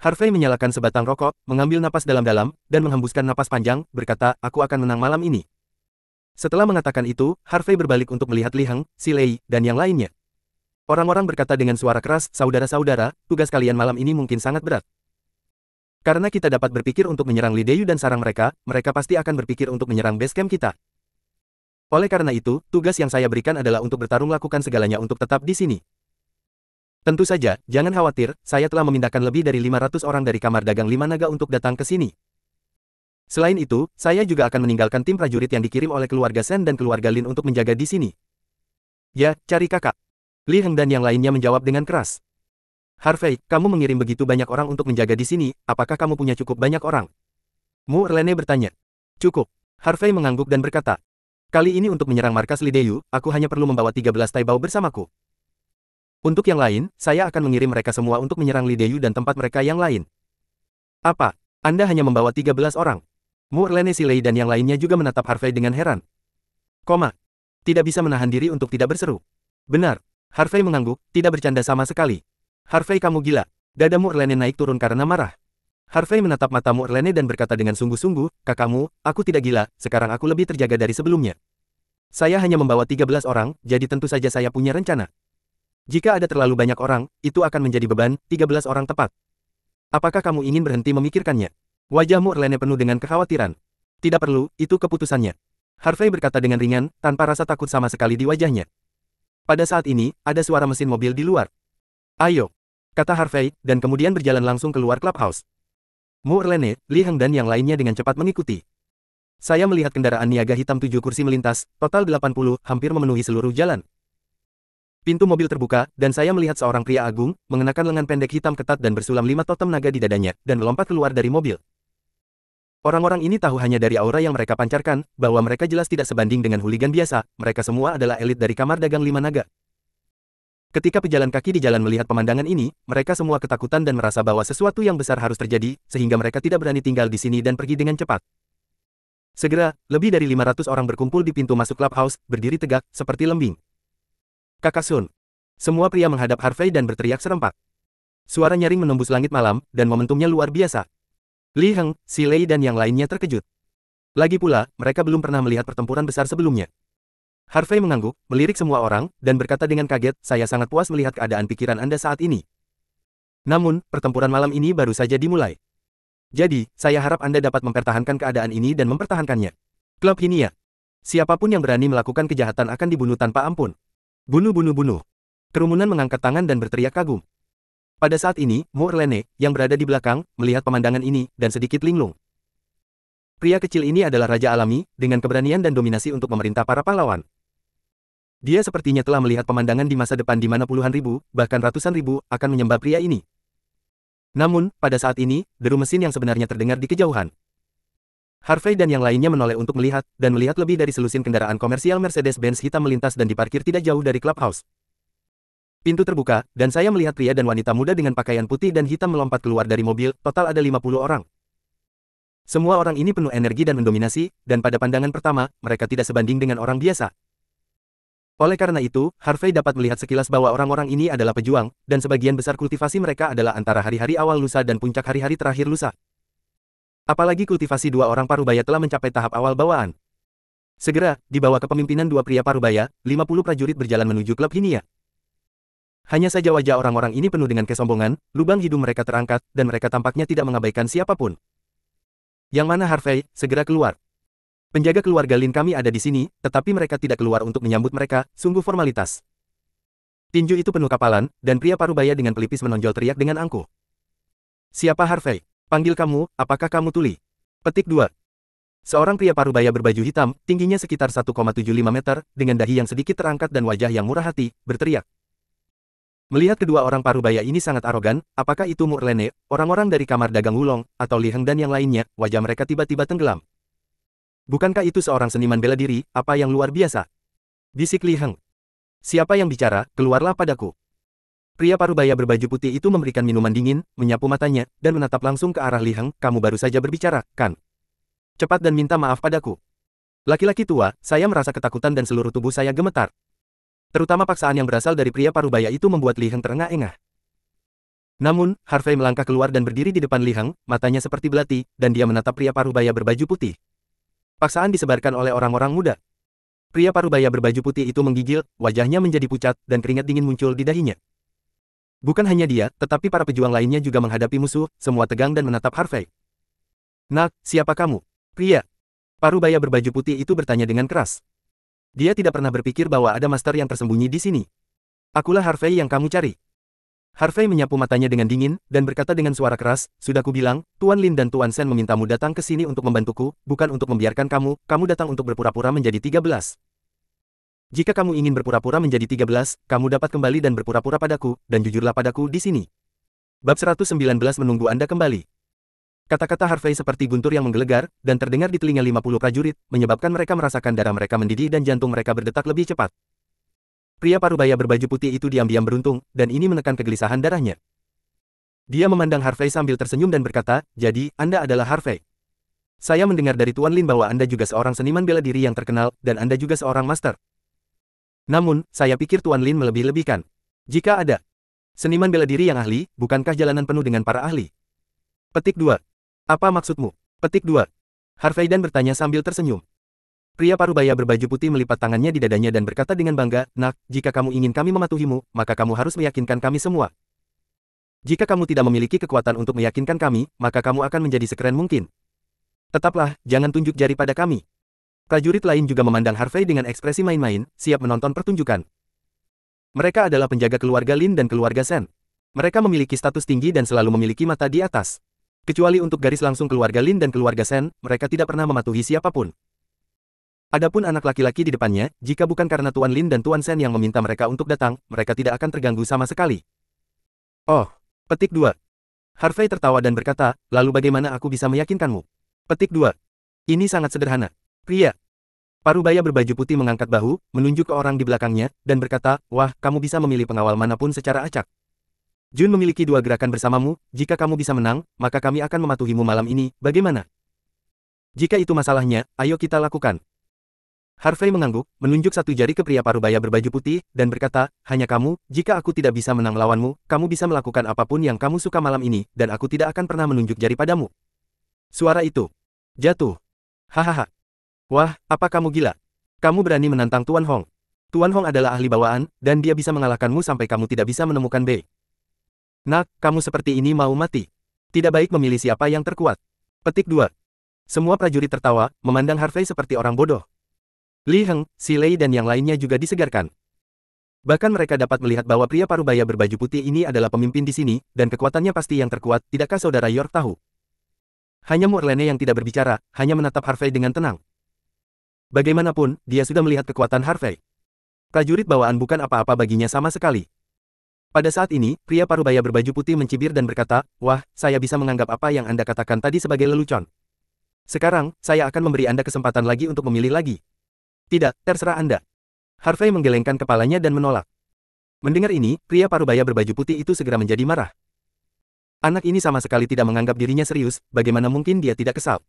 Harvey menyalakan sebatang rokok, mengambil napas dalam-dalam, dan menghembuskan napas panjang, berkata, aku akan menang malam ini. Setelah mengatakan itu, Harvey berbalik untuk melihat Li Heng, Si Lei, dan yang lainnya. Orang-orang berkata dengan suara keras, saudara-saudara, tugas kalian malam ini mungkin sangat berat. Karena kita dapat berpikir untuk menyerang Li Deyu dan sarang mereka, mereka pasti akan berpikir untuk menyerang base camp kita. Oleh karena itu, tugas yang saya berikan adalah untuk bertarung lakukan segalanya untuk tetap di sini. Tentu saja, jangan khawatir, saya telah memindahkan lebih dari 500 orang dari kamar dagang 5 naga untuk datang ke sini. Selain itu, saya juga akan meninggalkan tim prajurit yang dikirim oleh keluarga Sen dan keluarga Lin untuk menjaga di sini. Ya, cari kakak. Li Heng dan yang lainnya menjawab dengan keras. Harvey, kamu mengirim begitu banyak orang untuk menjaga di sini, apakah kamu punya cukup banyak orang? Mu Erlene bertanya. Cukup. Harvey mengangguk dan berkata. Kali ini untuk menyerang markas Li Deyu, aku hanya perlu membawa 13 taibao bersamaku. Untuk yang lain, saya akan mengirim mereka semua untuk menyerang Li Deyu dan tempat mereka yang lain. Apa? Anda hanya membawa 13 orang? Mu Erlene, Si Lei dan yang lainnya juga menatap Harvey dengan heran. Koma. Tidak bisa menahan diri untuk tidak berseru. Benar. Harvey mengangguk, tidak bercanda sama sekali. Harvey, kamu gila. Dada Mu Erlene naik turun karena marah. Harvey menatap mata Mu Erlene dan berkata dengan sungguh-sungguh, kakakmu, aku tidak gila, sekarang aku lebih terjaga dari sebelumnya. Saya hanya membawa 13 orang, jadi tentu saja saya punya rencana. Jika ada terlalu banyak orang, itu akan menjadi beban, 13 orang tepat. Apakah kamu ingin berhenti memikirkannya? Wajah Mu Erlene penuh dengan kekhawatiran. Tidak perlu, itu keputusannya. Harvey berkata dengan ringan, tanpa rasa takut sama sekali di wajahnya. Pada saat ini, ada suara mesin mobil di luar. Ayo, kata Harvey, dan kemudian berjalan langsung keluar clubhouse. Mu Erlene, Li Heng dan yang lainnya dengan cepat mengikuti. Saya melihat kendaraan niaga hitam 7 kursi melintas, total 80, hampir memenuhi seluruh jalan. Pintu mobil terbuka, dan saya melihat seorang pria agung, mengenakan lengan pendek hitam ketat dan bersulam 5 totem naga di dadanya, dan melompat keluar dari mobil. Orang-orang ini tahu hanya dari aura yang mereka pancarkan, bahwa mereka jelas tidak sebanding dengan hooligan biasa, mereka semua adalah elit dari kamar dagang 5 naga. Ketika pejalan kaki di jalan melihat pemandangan ini, mereka semua ketakutan dan merasa bahwa sesuatu yang besar harus terjadi, sehingga mereka tidak berani tinggal di sini dan pergi dengan cepat. Segera, lebih dari 500 orang berkumpul di pintu masuk clubhouse, berdiri tegak, seperti lembing. Kakak Sun. Semua pria menghadap Harvey dan berteriak serempak. Suara nyaring menembus langit malam, dan momentumnya luar biasa. Li Heng, Si Lei dan yang lainnya terkejut. Lagi pula, mereka belum pernah melihat pertempuran besar sebelumnya. Harvey mengangguk, melirik semua orang, dan berkata dengan kaget, saya sangat puas melihat keadaan pikiran Anda saat ini. Namun, pertempuran malam ini baru saja dimulai. Jadi, saya harap Anda dapat mempertahankan keadaan ini dan mempertahankannya. Klub Hinia. Siapapun yang berani melakukan kejahatan akan dibunuh tanpa ampun. Bunuh, bunuh, bunuh. Kerumunan mengangkat tangan dan berteriak kagum. Pada saat ini, Mo Erlene, yang berada di belakang, melihat pemandangan ini, dan sedikit linglung. Pria kecil ini adalah raja alami, dengan keberanian dan dominasi untuk memerintah para pahlawan. Dia sepertinya telah melihat pemandangan di masa depan di mana puluhan ribu, bahkan ratusan ribu, akan menyembah pria ini. Namun, pada saat ini, deru mesin yang sebenarnya terdengar di kejauhan. Harvey dan yang lainnya menoleh untuk melihat, dan melihat lebih dari selusin kendaraan komersial Mercedes-Benz hitam melintas dan diparkir tidak jauh dari clubhouse. Pintu terbuka, dan saya melihat pria dan wanita muda dengan pakaian putih dan hitam melompat keluar dari mobil, total ada 50 orang. Semua orang ini penuh energi dan mendominasi, dan pada pandangan pertama, mereka tidak sebanding dengan orang biasa. Oleh karena itu, Harvey dapat melihat sekilas bahwa orang-orang ini adalah pejuang, dan sebagian besar kultivasi mereka adalah antara hari-hari awal lusa dan puncak hari-hari terakhir lusa. Apalagi kultivasi dua orang parubaya telah mencapai tahap awal bawaan. Segera, di bawah kepemimpinan dua pria parubaya, 50 prajurit berjalan menuju klub Hinia. Hanya saja wajah orang-orang ini penuh dengan kesombongan, lubang hidung mereka terangkat, dan mereka tampaknya tidak mengabaikan siapapun. Yang mana Harvey, segera keluar. Penjaga keluarga Lin kami ada di sini, tetapi mereka tidak keluar untuk menyambut mereka, sungguh formalitas. Tinju itu penuh kapalan, dan pria parubaya dengan pelipis menonjol teriak dengan angkuh. Siapa Harvey? Panggil kamu, apakah kamu tuli? Petik 2. Seorang pria parubaya berbaju hitam, tingginya sekitar 1,75 meter, dengan dahi yang sedikit terangkat dan wajah yang murah hati, berteriak. Melihat kedua orang parubaya ini sangat arogan, apakah itu Mo Erlene, orang-orang dari kamar dagang Wulong, atau Li Heng dan yang lainnya, wajah mereka tiba-tiba tenggelam. Bukankah itu seorang seniman bela diri, apa yang luar biasa? Bisik Li Heng. Siapa yang bicara, keluarlah padaku. Pria parubaya berbaju putih itu memberikan minuman dingin, menyapu matanya, dan menatap langsung ke arah Li Heng, kamu baru saja berbicara, kan? Cepat dan minta maaf padaku. Laki-laki tua, saya merasa ketakutan dan seluruh tubuh saya gemetar. Terutama paksaan yang berasal dari pria parubaya itu membuat Li Heng terengah-engah. Namun, Harvey melangkah keluar dan berdiri di depan Li Heng, matanya seperti belati, dan dia menatap pria parubaya berbaju putih. Paksaan disebarkan oleh orang-orang muda. Pria parubaya berbaju putih itu menggigil, wajahnya menjadi pucat, dan keringat dingin muncul di dahinya. Bukan hanya dia, tetapi para pejuang lainnya juga menghadapi musuh, semua tegang dan menatap Harvey. Nak, siapa kamu? Pria parubaya berbaju putih itu bertanya dengan keras. Dia tidak pernah berpikir bahwa ada master yang tersembunyi di sini. Akulah Harvey yang kamu cari. Harvey menyapu matanya dengan dingin, dan berkata dengan suara keras, sudah kubilang, Tuan Lin dan Tuan Sen memintamu datang ke sini untuk membantuku, bukan untuk membiarkan kamu datang untuk berpura-pura menjadi 13. Jika kamu ingin berpura-pura menjadi 13, kamu dapat kembali dan berpura-pura padaku, dan jujurlah padaku di sini. Bab 119 menunggu Anda kembali. Kata-kata Harvey seperti guntur yang menggelegar, dan terdengar di telinga 50 prajurit, menyebabkan mereka merasakan darah mereka mendidih dan jantung mereka berdetak lebih cepat. Pria parubaya berbaju putih itu diam-diam beruntung, dan ini menekan kegelisahan darahnya. Dia memandang Harvey sambil tersenyum dan berkata, jadi, Anda adalah Harvey. Saya mendengar dari Tuan Lin bahwa Anda juga seorang seniman bela diri yang terkenal, dan Anda juga seorang master. Namun, saya pikir Tuan Lin melebih-lebihkan. Jika ada seniman bela diri yang ahli, bukankah jalanan penuh dengan para ahli? Petik 2. Apa maksudmu? Petik 2. Harvey dan bertanya sambil tersenyum. Pria parubaya berbaju putih melipat tangannya di dadanya dan berkata dengan bangga, nak, jika kamu ingin kami mematuhimu, maka kamu harus meyakinkan kami semua. Jika kamu tidak memiliki kekuatan untuk meyakinkan kami, maka kamu akan menjadi sekeren mungkin. Tetaplah, jangan tunjuk jari pada kami. Prajurit lain juga memandang Harvey dengan ekspresi main-main, siap menonton pertunjukan. Mereka adalah penjaga keluarga Lin dan keluarga Sen. Mereka memiliki status tinggi dan selalu memiliki mata di atas. Kecuali untuk garis langsung keluarga Lin dan keluarga Sen, mereka tidak pernah mematuhi siapapun. Adapun anak laki-laki di depannya, jika bukan karena Tuan Lin dan Tuan Sen yang meminta mereka untuk datang, mereka tidak akan terganggu sama sekali. Oh, petik 2. Harvey tertawa dan berkata, lalu bagaimana aku bisa meyakinkanmu? Petik 2. Ini sangat sederhana. Pria parubaya berbaju putih mengangkat bahu, menunjuk ke orang di belakangnya, dan berkata, wah, kamu bisa memilih pengawal manapun secara acak. Jun memiliki 2 gerakan bersamamu, jika kamu bisa menang, maka kami akan mematuhimu malam ini, bagaimana? Jika itu masalahnya, ayo kita lakukan. Harvey mengangguk, menunjuk satu jari ke pria parubaya berbaju putih, dan berkata, hanya kamu, jika aku tidak bisa menang melawanmu, kamu bisa melakukan apapun yang kamu suka malam ini, dan aku tidak akan pernah menunjuk jari padamu. Suara itu jatuh. Hahaha. Wah, apa kamu gila? Kamu berani menantang Tuan Hong. Tuan Hong adalah ahli bawaan, dan dia bisa mengalahkanmu sampai kamu tidak bisa menemukan B. Nak, kamu seperti ini mau mati. Tidak baik memilih siapa yang terkuat. Petik 2. Semua prajurit tertawa, memandang Harvey seperti orang bodoh. Li Heng, Si Lei dan yang lainnya juga disegarkan. Bahkan mereka dapat melihat bahwa pria parubaya berbaju putih ini adalah pemimpin di sini, dan kekuatannya pasti yang terkuat, tidakkah saudara York tahu? Hanya Morlene yang tidak berbicara, hanya menatap Harvey dengan tenang. Bagaimanapun, dia sudah melihat kekuatan Harvey. Prajurit bawaan bukan apa-apa baginya sama sekali. Pada saat ini, pria parubaya berbaju putih mencibir dan berkata, wah, saya bisa menganggap apa yang Anda katakan tadi sebagai lelucon. Sekarang, saya akan memberi Anda kesempatan lagi untuk memilih lagi. Tidak, terserah Anda. Harvey menggelengkan kepalanya dan menolak. Mendengar ini, pria parubaya berbaju putih itu segera menjadi marah. Anak ini sama sekali tidak menganggap dirinya serius, bagaimana mungkin dia tidak kesal?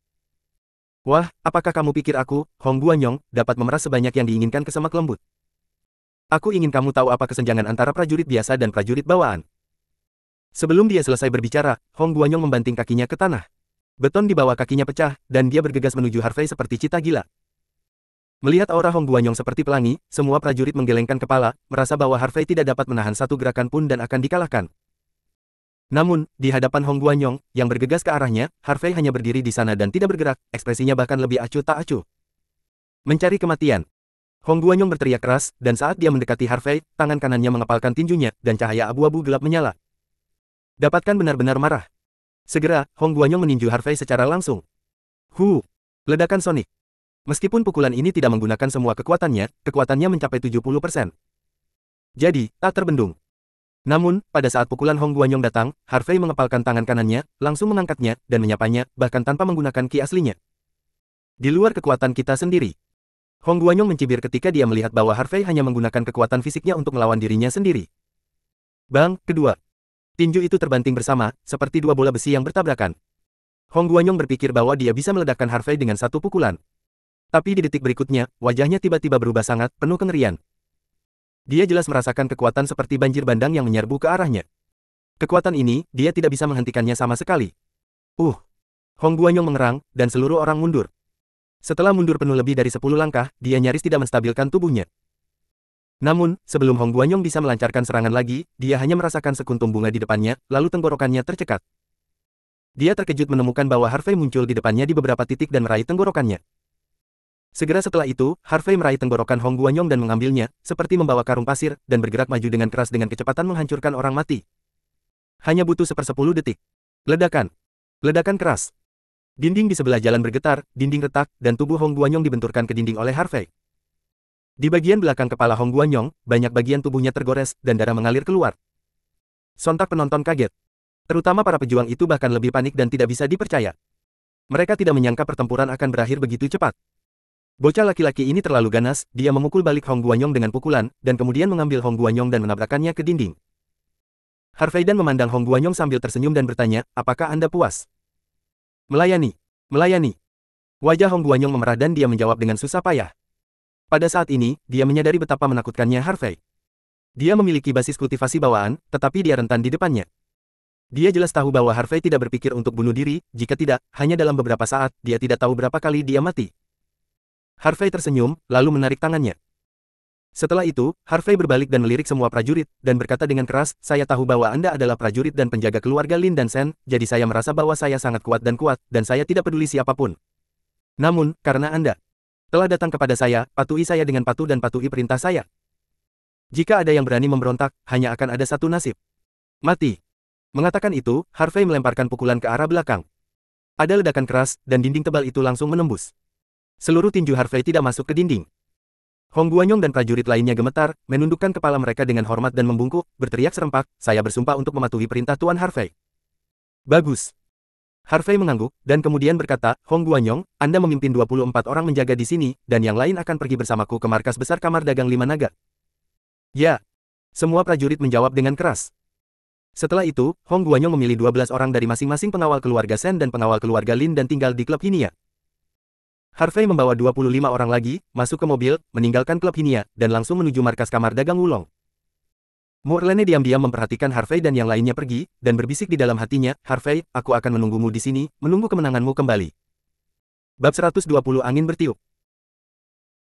Wah, apakah kamu pikir aku, Hong Guanyong, dapat memeras sebanyak yang diinginkan ke semak lembut? Aku ingin kamu tahu apa kesenjangan antara prajurit biasa dan prajurit bawaan. Sebelum dia selesai berbicara, Hong Guanyong membanting kakinya ke tanah. Beton di bawah kakinya pecah, dan dia bergegas menuju Harvey seperti cita gila. Melihat aura Hong Guanyong seperti pelangi, semua prajurit menggelengkan kepala, merasa bahwa Harvey tidak dapat menahan satu gerakan pun dan akan dikalahkan. Namun, di hadapan Hong Guanyong, yang bergegas ke arahnya, Harvey hanya berdiri di sana dan tidak bergerak, ekspresinya bahkan lebih acuh tak acuh. Mencari kematian. Hong Guanyong berteriak keras, dan saat dia mendekati Harvey, tangan kanannya mengepalkan tinjunya, dan cahaya abu-abu gelap menyala. Dapatkan benar-benar marah. Segera, Hong Guanyong meninju Harvey secara langsung. Ledakan sonik. Meskipun pukulan ini tidak menggunakan semua kekuatannya mencapai 70%. Jadi, tak terbendung. Namun, pada saat pukulan Hong Guanyong datang, Harvey mengepalkan tangan kanannya, langsung mengangkatnya, dan menyapanya, bahkan tanpa menggunakan ki aslinya. Di luar kekuatan kita sendiri. Hong Guanyong mencibir ketika dia melihat bahwa Harvey hanya menggunakan kekuatan fisiknya untuk melawan dirinya sendiri. Bang, kedua. Tinju itu terbanting bersama, seperti dua bola besi yang bertabrakan. Hong Guanyong berpikir bahwa dia bisa meledakkan Harvey dengan satu pukulan. Tapi di detik berikutnya, wajahnya tiba-tiba berubah sangat, penuh kengerian. Dia jelas merasakan kekuatan seperti banjir bandang yang menyerbu ke arahnya. Kekuatan ini, dia tidak bisa menghentikannya sama sekali. Hong Guanyong mengerang, dan seluruh orang mundur. Setelah mundur penuh lebih dari 10 langkah, dia nyaris tidak menstabilkan tubuhnya. Namun, sebelum Hong Guanyong bisa melancarkan serangan lagi, dia hanya merasakan sekuntum bunga di depannya, lalu tenggorokannya tercekat. Dia terkejut menemukan bahwa Harvey muncul di depannya di beberapa titik dan meraih tenggorokannya. Segera setelah itu, Harvey meraih tenggorokan Hong Guanyong dan mengambilnya, seperti membawa karung pasir, dan bergerak maju dengan keras dengan kecepatan menghancurkan orang mati. Hanya butuh 1/10 detik. Ledakan. Ledakan keras. Dinding di sebelah jalan bergetar, dinding retak, dan tubuh Hong Guanyong dibenturkan ke dinding oleh Harvey. Di bagian belakang kepala Hong Guanyong, banyak bagian tubuhnya tergores, dan darah mengalir keluar. Sontak penonton kaget. Terutama para pejuang itu bahkan lebih panik dan tidak bisa dipercaya. Mereka tidak menyangka pertempuran akan berakhir begitu cepat. Bocah laki-laki ini terlalu ganas, dia memukul balik Hong Guanyong dengan pukulan, dan kemudian mengambil Hong Guanyong dan menabrakkannya ke dinding. Harvey dan memandang Hong Guanyong sambil tersenyum dan bertanya, apakah Anda puas? Melayani. Melayani. Wajah Hong Guanyong memerah dan dia menjawab dengan susah payah. Pada saat ini, dia menyadari betapa menakutkannya Harvey. Dia memiliki basis kultivasi bawaan, tetapi dia rentan di depannya. Dia jelas tahu bahwa Harvey tidak berpikir untuk bunuh diri, jika tidak, hanya dalam beberapa saat, dia tidak tahu berapa kali dia mati. Harvey tersenyum, lalu menarik tangannya. Setelah itu, Harvey berbalik dan melirik semua prajurit, dan berkata dengan keras, saya tahu bahwa Anda adalah prajurit dan penjaga keluarga Lin dan Sen, jadi saya merasa bahwa saya sangat kuat, dan saya tidak peduli siapapun. Namun, karena Anda telah datang kepada saya, patuhi saya dengan patuh dan patuhi perintah saya. Jika ada yang berani memberontak, hanya akan ada satu nasib. Mati. Mengatakan itu, Harvey melemparkan pukulan ke arah belakang. Ada ledakan keras, dan dinding tebal itu langsung menembus. Seluruh tinju Harvey tidak masuk ke dinding. Hong Guanyong dan prajurit lainnya gemetar, menundukkan kepala mereka dengan hormat dan membungkuk, berteriak serempak, saya bersumpah untuk mematuhi perintah Tuan Harvey. Bagus. Harvey mengangguk, dan kemudian berkata, Hong Guanyong, Anda memimpin 24 orang menjaga di sini, dan yang lain akan pergi bersamaku ke markas besar Kamar Dagang Lima Naga. Ya. Semua prajurit menjawab dengan keras. Setelah itu, Hong Guanyong memilih 12 orang dari masing-masing pengawal keluarga Sen dan pengawal keluarga Lin dan tinggal di klub Hinia. Harvey membawa 25 orang lagi, masuk ke mobil, meninggalkan klub Hinia, dan langsung menuju markas kamar dagang Wulong. Morlane diam-diam memperhatikan Harvey dan yang lainnya pergi, dan berbisik di dalam hatinya, "Harvey, aku akan menunggumu di sini, menunggu kemenanganmu kembali." Bab 120 Angin Bertiup.